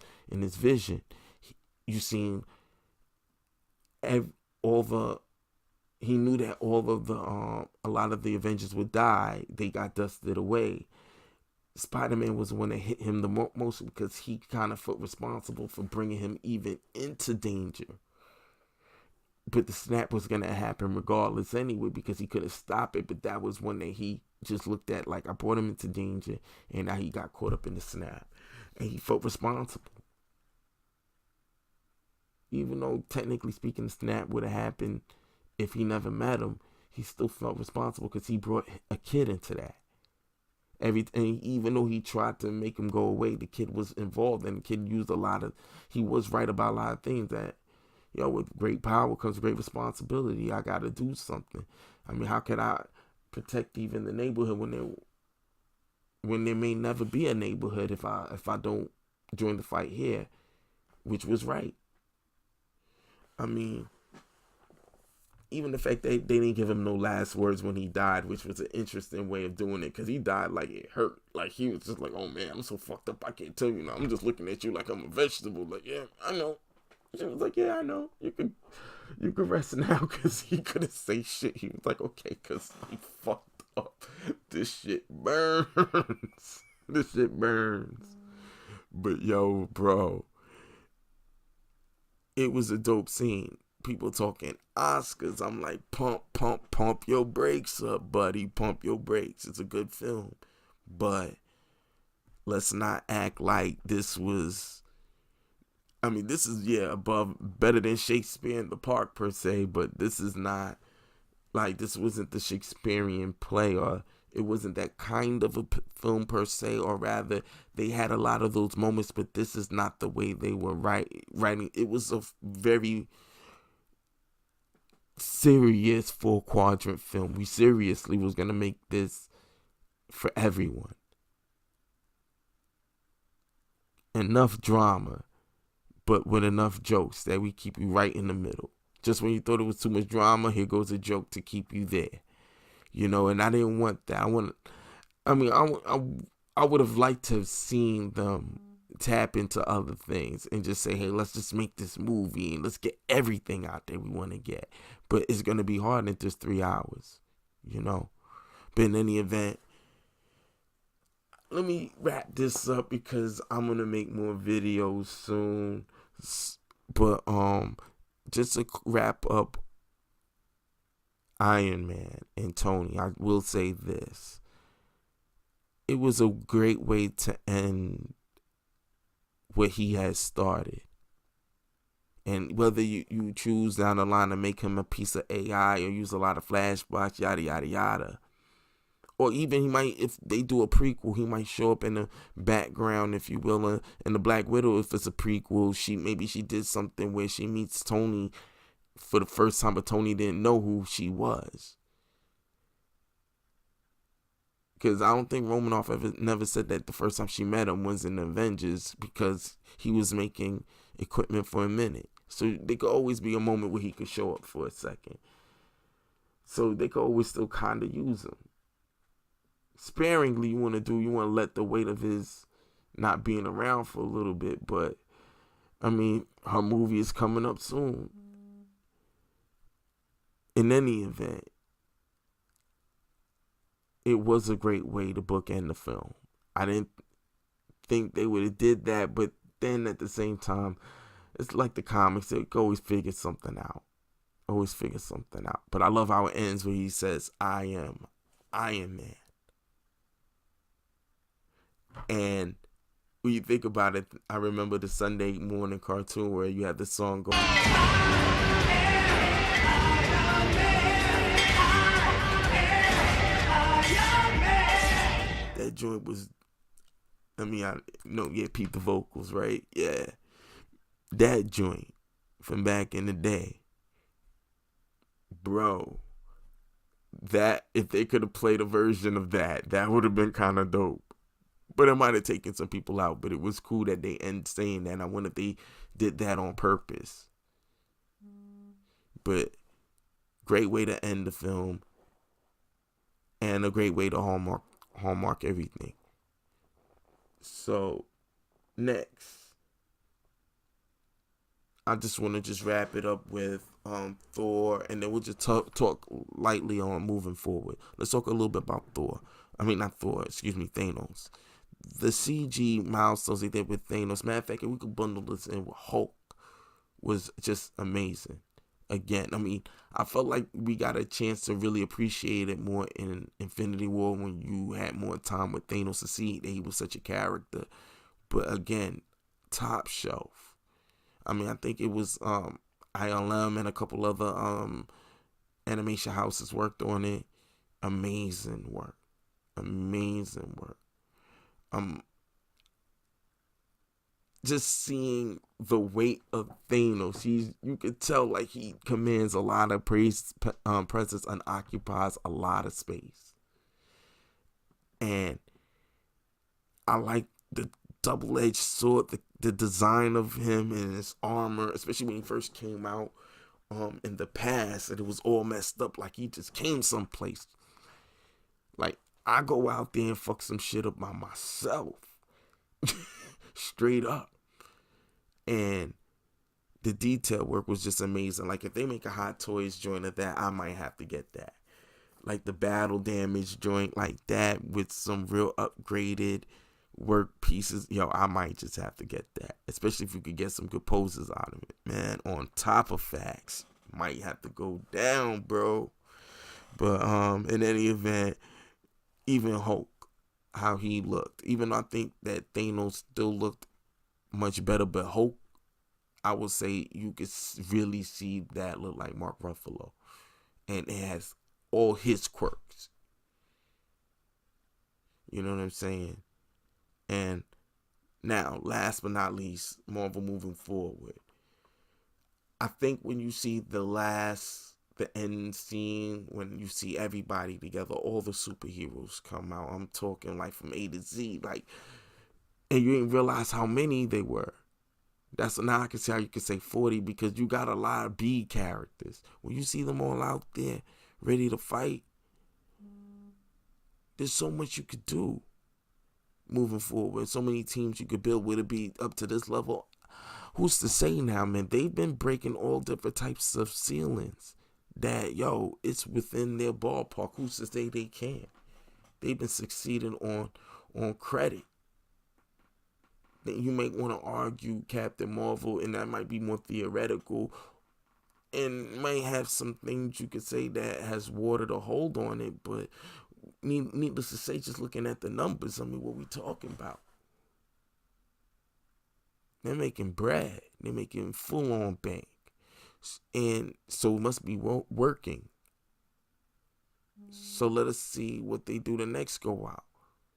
vision. You seen he knew that all of the a lot of the Avengers would die. They got dusted away. Spider-Man was the one that hit him the most because he kind of felt responsible for bringing him even into danger. But the snap was going to happen regardless anyway, because he couldn't stop it. But that was one that he just looked at like, I brought him into danger, and now he got caught up in the snap. And he felt responsible. Even though technically speaking the snap would have happened if he never met him, he still felt responsible because he brought a kid into that. Everything, even though he tried to make him go away, the kid was involved, and the kid used he was right about a lot of things that, with great power comes great responsibility. I got to do something. I mean, how could I protect even the neighborhood when there may never be a neighborhood if I don't join the fight here, which was right. I mean, even the fact that they didn't give him no last words when he died, which was an interesting way of doing it, because he died like it hurt. Like, he was just like, oh man, I'm so fucked up, I can't tell you now. I'm just looking at you like I'm a vegetable. Like, yeah, I know. She was like, yeah, I know. You could rest now, because he couldn't say shit. He was like, okay, because he fucked up. This shit burns. This shit burns. But yo, bro, it was a dope scene. People talking Oscars. I'm like, pump your brakes up, buddy. Pump your brakes. It's a good film. But let's not act like this was, I mean, this is, better than Shakespeare in the Park per se, but this is not, like, this wasn't the Shakespearean play, or it wasn't that kind of a film per se, or rather, they had a lot of those moments, but this is not the way they were writing. It was a very serious 4-quadrant film. We seriously was going to make this for everyone. Enough drama, but with enough jokes that we keep you right in the middle. Just when you thought it was too much drama, here goes a joke to keep you there. And I didn't want that. I would have liked to have seen them tap into other things and just say, hey, let's just make this movie and let's get everything out there we want to get. But it's going to be hard in just 3 hours, But in any event, let me wrap this up because I'm going to make more videos soon. But just to wrap up Iron Man and Tony, I will say this. It was a great way to end what he has started. And whether you choose down the line to make him a piece of AI or use a lot of flashbacks, yada, yada, yada. Or even he might, if they do a prequel, he might show up in the background, if you will, in the Black Widow. If it's a prequel, maybe she did something where she meets Tony for the first time, but Tony didn't know who she was. Because I don't think Romanoff never said that the first time she met him was in the Avengers, because he was making equipment for a minute. So there could always be a moment where he could show up for a second. So they could always still kind of use him. Sparingly, you want to let the weight of his not being around for a little bit. But, I mean, her movie is coming up soon. In any event, it was a great way to bookend the film. I didn't think they would have did that, but then at the same time, it's like the comics, they always figure something out. But I love how it ends where he says, I am Iron Man. And when you think about it, I remember the Sunday morning cartoon where you had the song going. That joint was, peep the vocals, right? Yeah. That joint from back in the day. Bro, that if they could have played a version of that, that would have been kind of dope. But it might have taken some people out. But it was cool that they end saying that. I wonder if they did that on purpose. But great way to end the film. And a great way to hallmark everything. So, next. I just want to just wrap it up with Thor. And then we'll just talk lightly on moving forward. Let's talk a little bit about Thor. I mean, not Thor. Excuse me, Thanos. The CG milestones they did with Thanos. Matter of fact, if we could bundle this in with Hulk, was just amazing. Again, I mean, I felt like we got a chance to really appreciate it more in Infinity War when you had more time with Thanos to see that he was such a character. But again, top shelf. I mean, I think it was ILM and a couple other animation houses worked on it. Amazing work. Amazing work. Just seeing the weight of Thanos, you could tell like he commands a lot of presence and occupies a lot of space. And I like the double-edged sword, the design of him and his armor, especially when he first came out in the past, and it was all messed up like he just came someplace. Like, I go out there and fuck some shit up by myself. Straight up. And the detail work was just amazing. Like, if they make a Hot Toys joint of that, I might have to get that. Like, the battle damage joint like that with some real upgraded work pieces. Yo, I might just have to get that. Especially if you could get some good poses out of it. Man, on top of facts. Might have to go down, bro. But in any event, even Hulk, how he looked. Even though I think that Thanos still looked much better, but Hulk, I would say you could really see that look like Mark Ruffalo. And it has all his quirks. You know what I'm saying? And now, last but not least, Marvel moving forward. I think when you see the end scene, when you see everybody together, all the superheroes come out. I'm talking like from A to Z, like, and you didn't realize how many they were. That's now I can see how you could say 40 because you got a lot of B characters. When you see them all out there ready to fight, there's so much you could do moving forward. So many teams you could build with it be up to this level. Who's to say now, man? They've been breaking all different types of ceilings. That, yo, it's within their ballpark. Who's to say they can't? They've been succeeding on credit. Then you might want to argue Captain Marvel, and that might be more theoretical, and might have some things you could say that has water to hold on it, but needless to say, just looking at the numbers, I mean, what we talking about? They're making bread. They're making full-on bank. And so it must be working. So let us see what they do the next go out.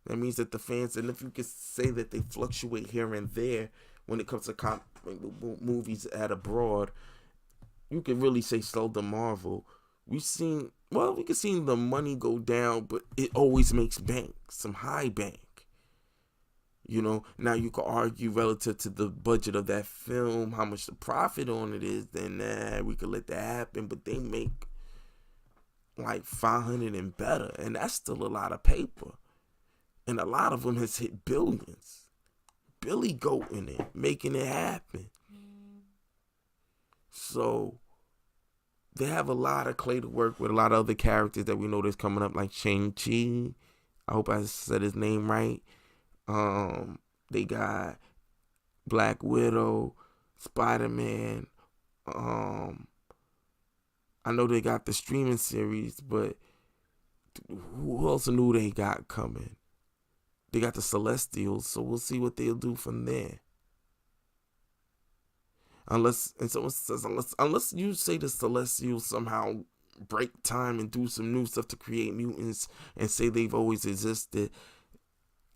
That means that the fans, and if you could say that they fluctuate here and there when it comes to movies at abroad, you can really say so the Marvel. We can see the money go down, but it always makes bank, some high bank. You know, now you could argue relative to the budget of that film, how much the profit on it is, then we could let that happen. But they make like 500 and better, and that's still a lot of paper. And a lot of them has hit billions. Billy Goat in it, making it happen. So they have a lot of clay to work with, a lot of other characters that we know that's coming up, like Shang-Chi. I hope I said his name right. They got Black Widow, Spider-Man. I know they got the streaming series, but who else knew they got coming? They got the Celestials, so we'll see what they'll do from there. Unless you say the Celestials somehow break time and do some new stuff to create mutants and say they've always existed,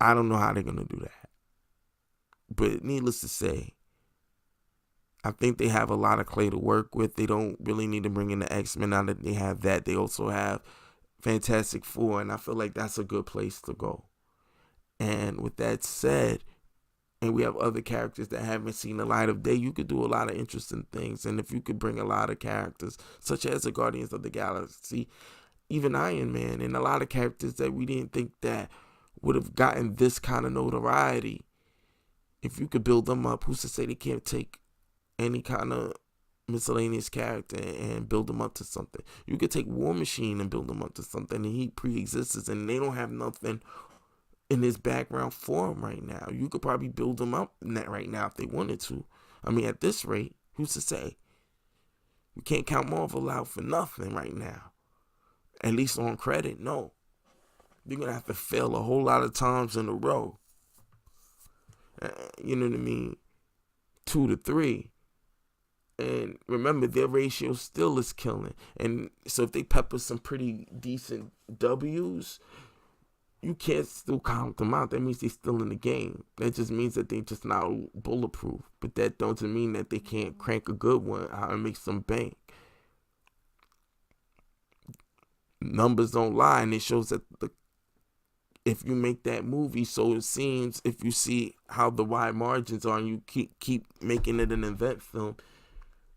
I don't know how they're going to do that. But needless to say, I think they have a lot of clay to work with. They don't really need to bring in the X-Men now that they have that. They also have Fantastic Four, and I feel like that's a good place to go. And with that said, and we have other characters that haven't seen the light of day, you could do a lot of interesting things. And if you could bring a lot of characters, such as the Guardians of the Galaxy, even Iron Man, and a lot of characters that we didn't think that would have gotten this kind of notoriety, if you could build them up, who's to say they can't take any kind of miscellaneous character and build them up to something? You could take War Machine and build them up to something, and he pre-exists, and they don't have nothing in his background for him right now. You could probably build them up in that right now if they wanted to. I mean, at this rate, who's to say? We can't count Marvel out for nothing right now. At least on credit, no. They're going to have to fail a whole lot of times in a row. You know what I mean? 2 to 3. And remember, their ratio still is killing. And so if they pepper some pretty decent W's, you can't still count them out. That means they're still in the game. That just means that they're just not bulletproof. But that doesn't mean that they can't crank a good one out and make some bank. Numbers don't lie, and it shows that if you make that movie, so it seems, if you see how the wide margins are and you keep making it an event film,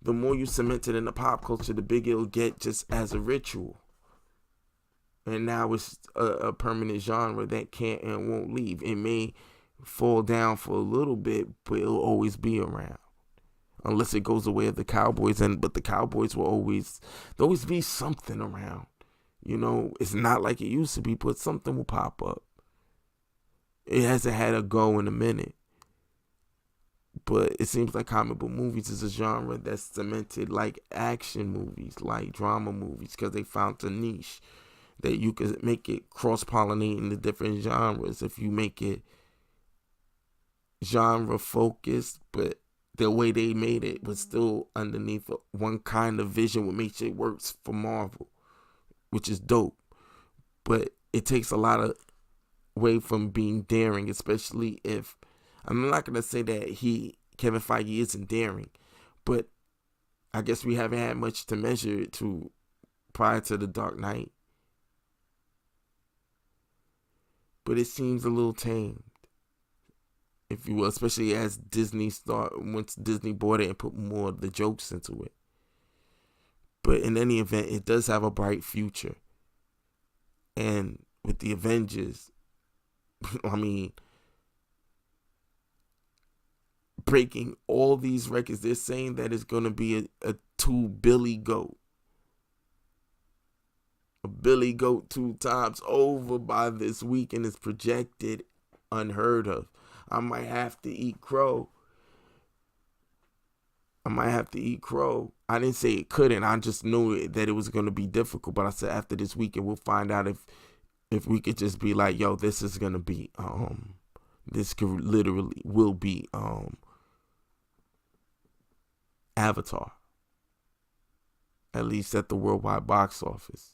the more you cement it in the pop culture, the bigger it'll get just as a ritual. And now it's a permanent genre that can't and won't leave. It may fall down for a little bit, but it'll always be around. Unless it goes the way of the Cowboys, but the Cowboys will always be something around. You know, it's not like it used to be, but something will pop up. It hasn't had a go in a minute. But it seems like comic book movies is a genre that's cemented like action movies, like drama movies, because they found a niche that you could make it cross-pollinating the different genres. If you make it genre-focused, but the way they made it was still underneath one kind of vision, what makes it works for Marvel, which is dope. But it takes a lot of away from being daring, especially if, I'm not going to say that Kevin Feige isn't daring, but I guess we haven't had much to measure it to prior to The Dark Knight. But it seems a little tamed, if you will, especially as once Disney bought it and put more of the jokes into it. But in any event, it does have a bright future. And with the Avengers, I mean, breaking all these records, they're saying that it's going to be a 2 Billy Goat. A Billy Goat 2 times over by this week, and it's projected unheard of. I might have to eat crow. I didn't say it couldn't. I just knew that it was going to be difficult. But I said after this weekend, we'll find out if we could just be like, yo, this is going to be, this could literally will be, Avatar. At least at the worldwide box office.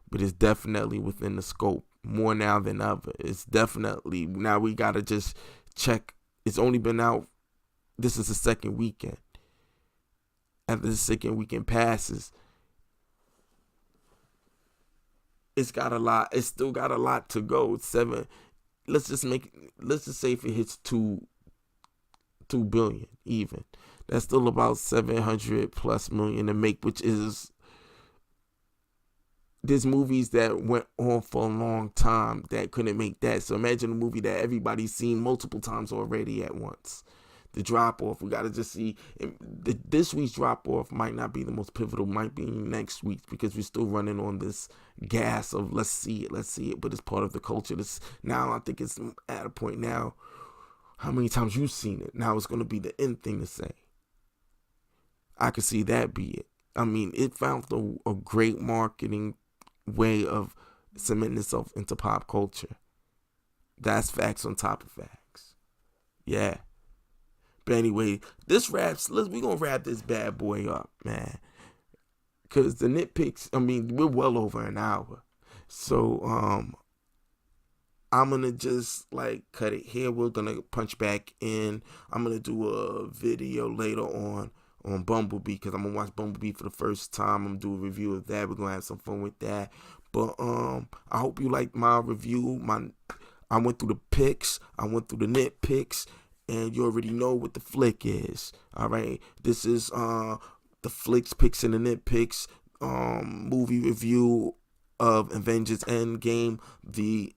But it's definitely within the scope. More now than ever. It's definitely, now we got to just check. It's only been out, this is the second weekend. After the second weekend passes, it's still got a lot to go. It's 7. Let's just say if it hits 2 billion even. That's still about 700 plus million to make, which is, there's movies that went on for a long time that couldn't make that. So imagine a movie that everybody's seen multiple times already at once. The drop off, we got to just see. This week's drop off might not be the most pivotal, might be next week's, because we're still running on this gas of let's see it, but it's part of the culture. Now I think it's at a point now, how many times you've seen it? Now it's going to be the end thing to say. I could see that be it. I mean, it found a great marketing way of cementing itself into pop culture. That's facts on top of facts. Yeah. But anyway, we're going to wrap this bad boy up, man. Because the nitpicks, I mean, we're well over an hour. So, I'm going to just, cut it here. We're going to punch back in. I'm going to do a video later on on Bumblebee, because I'm gonna watch Bumblebee for the first time. I'm gonna do a review of that. We're gonna have some fun with that. But I hope you liked my review. I went through the picks, I went through the nitpicks, and you already know what the flick is. All right, this is the flicks, picks, and the nitpicks movie review of Avengers Endgame, the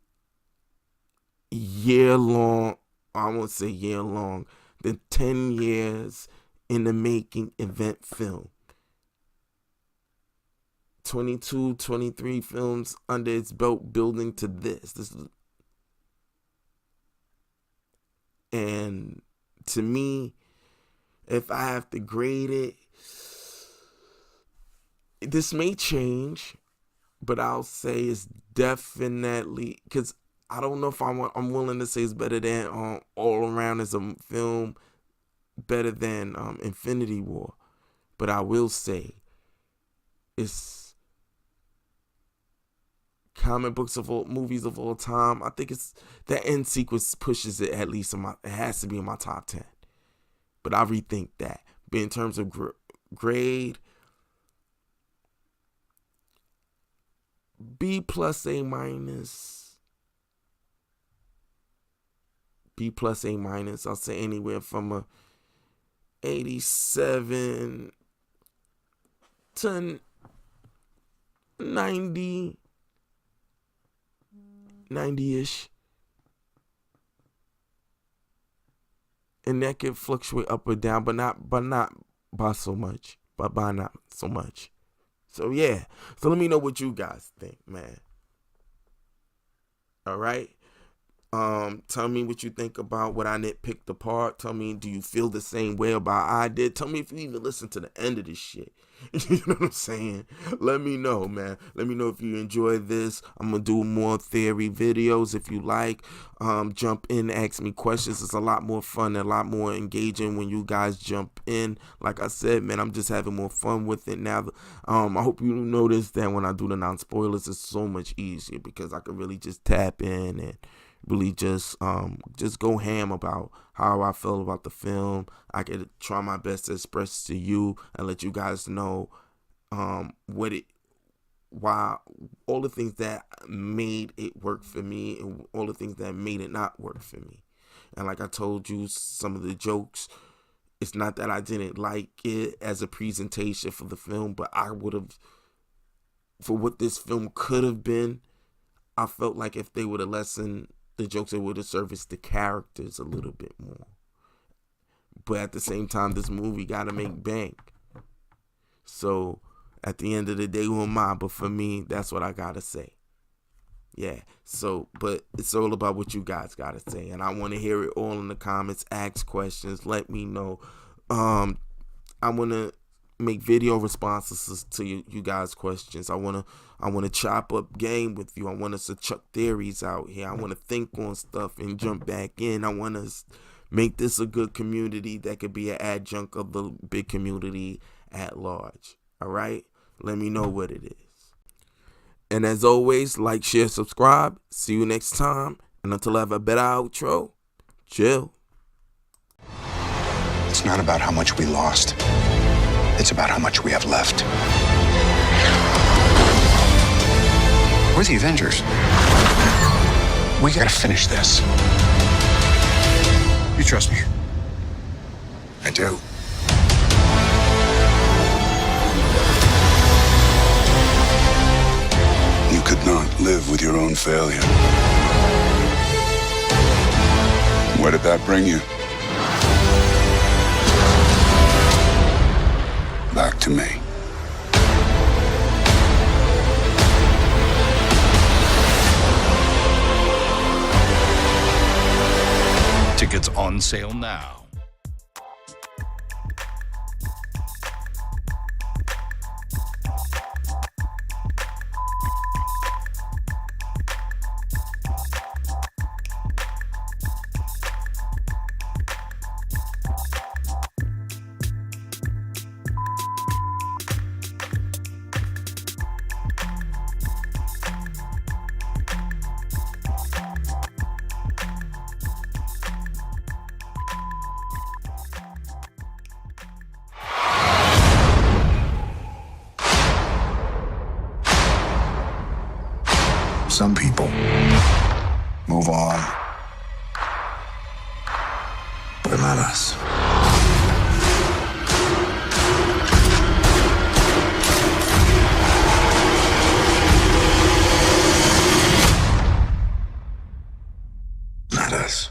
year-long, I won't say year-long, the 10 years in the making event film. 22, 23 films under its belt building to this. And to me, if I have to grade it, this may change, but I'll say it's definitely, because I don't know if I'm willing to say it's better than All Around as a film, better than Infinity War. But I will say it's comic books of all, movies of all time. I think it's that end sequence pushes it at least it has to be in my top 10. But I rethink that. But in terms of grade, B plus A minus. B plus A minus. I'll say anywhere from a 87 to 90, 90-ish. And that could fluctuate up or down, but not by so much. But by not so much. So yeah. So let me know what you guys think, man. All right. Tell me what you think about what I nitpicked apart. Tell me, do you feel the same way about I did? Tell me if you even listen to the end of this shit. You know what I'm saying? Let me know, man. Let me know if you enjoy this. I'm gonna do more theory videos if you like. Jump in, ask me questions. It's a lot more fun and a lot more engaging when you guys jump in. Like I said, man, I'm just having more fun with it now. I hope you notice that when I do the non-spoilers, it's so much easier because I can really just tap in and really just go ham about how I feel about the film. I could try my best to express to you and let you guys know why all the things that made it work for me and all the things that made it not work for me. And like I told you, some of the jokes, it's not that I didn't like it as a presentation for the film, but I would have, for what this film could have been, I felt like if they would have lessened the jokes, it would have serviced the characters a little bit more. But at the same time, this movie got to make bank. So at the end of the day, who am I? But for me, that's what I got to say. Yeah. So, but it's all about what you guys got to say. And I want to hear it all in the comments. Ask questions. Let me know. I want to make video responses to you guys' questions. I want to chop up game with you. I want us to chuck theories out here. I want to think on stuff and jump back in. I want to make this a good community that could be an adjunct of the big community at large. All right? Let me know what it is. And as always, like, share, subscribe. See you next time. And until I have a better outro, chill. It's not about how much we lost. It's about how much we have left. We're the Avengers. We gotta finish this. You trust me? I do. You could not live with your own failure. Where did that bring you? Back to me. Tickets on sale now. Some people move on, but not us. Not us.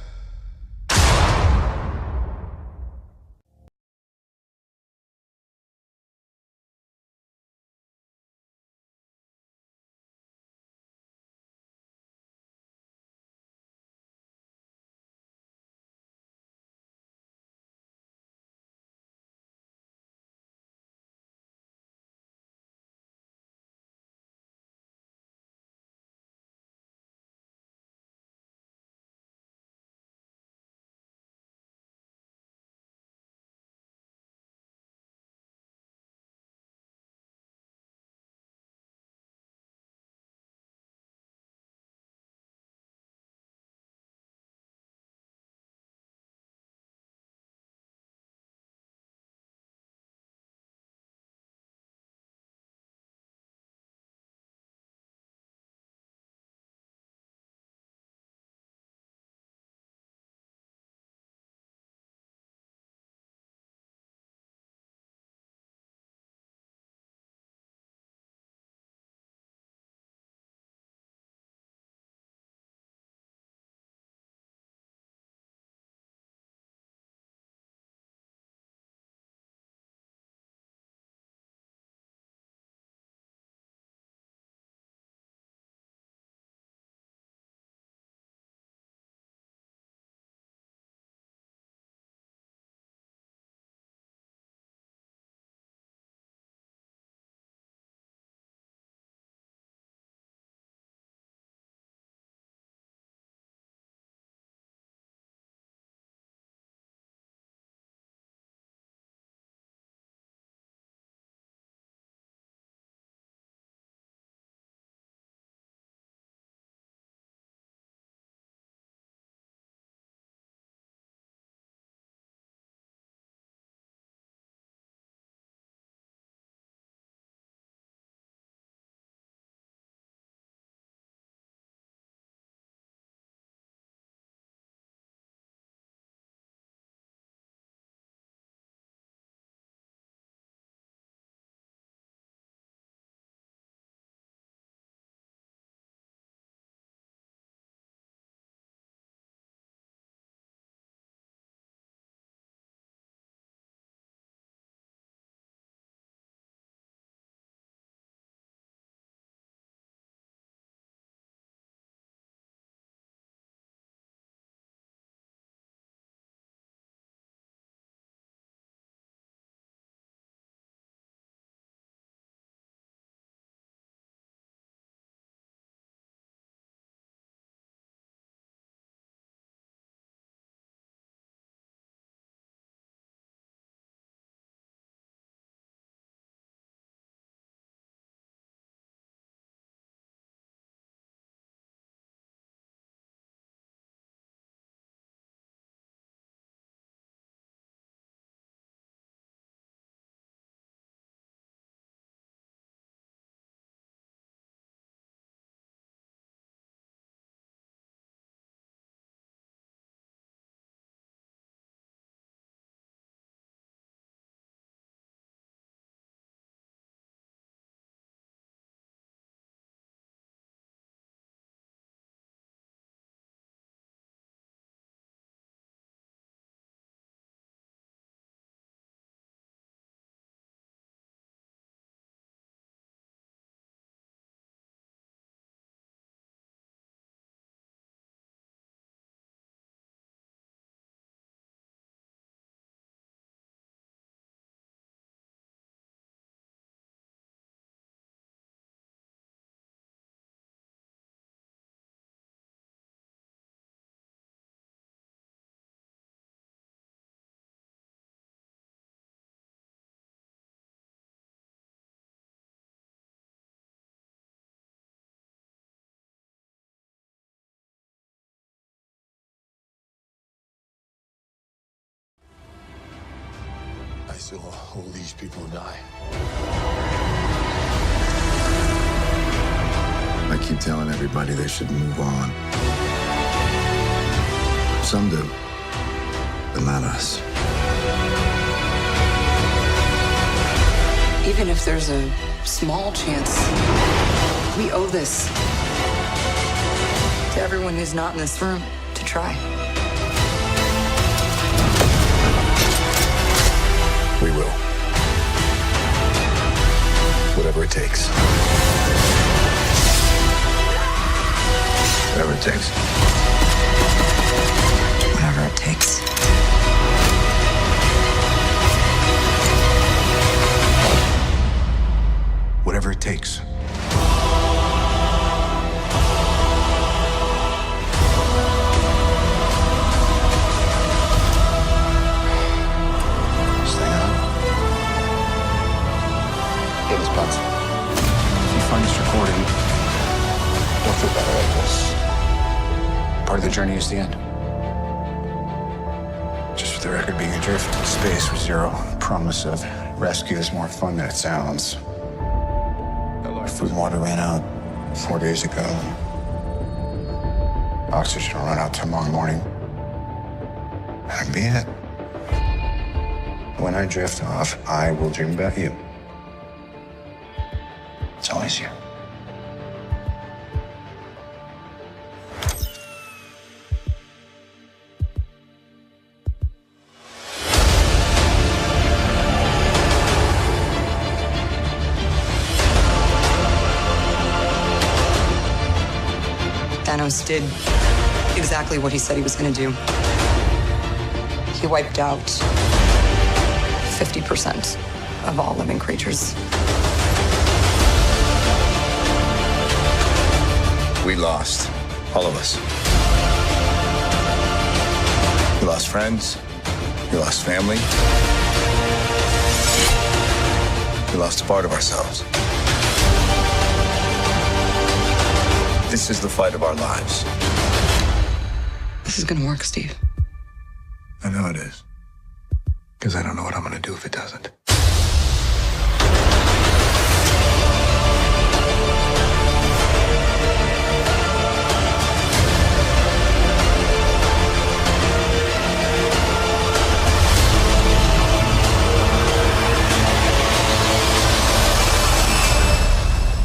I saw all these people die. I keep telling everybody they should move on. Some do, but not us. Even if there's a small chance, we owe this to everyone who's not in this room to try. We will. Whatever it takes. Whatever it takes. Whatever it takes. Whatever it takes. Stay on. Get his butts. If you find this recording, you'll feel better at this. Part of the journey is the end. Just for the record, being adrift in space with zero promise of rescue is more fun than it sounds. Our food and water ran out 4 days ago. Oxygen will run out tomorrow morning. That'll be it. When I drift off, I will dream about you. It's always you. Thanos did exactly what he said he was going to do. He wiped out 50% of all living creatures. We lost. All of us. We lost friends. We lost family. We lost a part of ourselves. This is the fight of our lives. This is going to work, Steve. I know it is. Because I don't know what I'm going to do if it doesn't.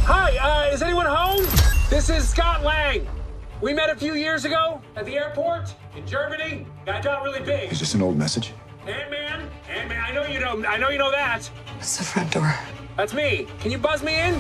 Hi, is anyone home? This is Scott Lang. We met a few years ago at the airport in Germany. Got really big. Is this an old message? Ant-Man, I know you know that. It's the front door. That's me. Can you buzz me in?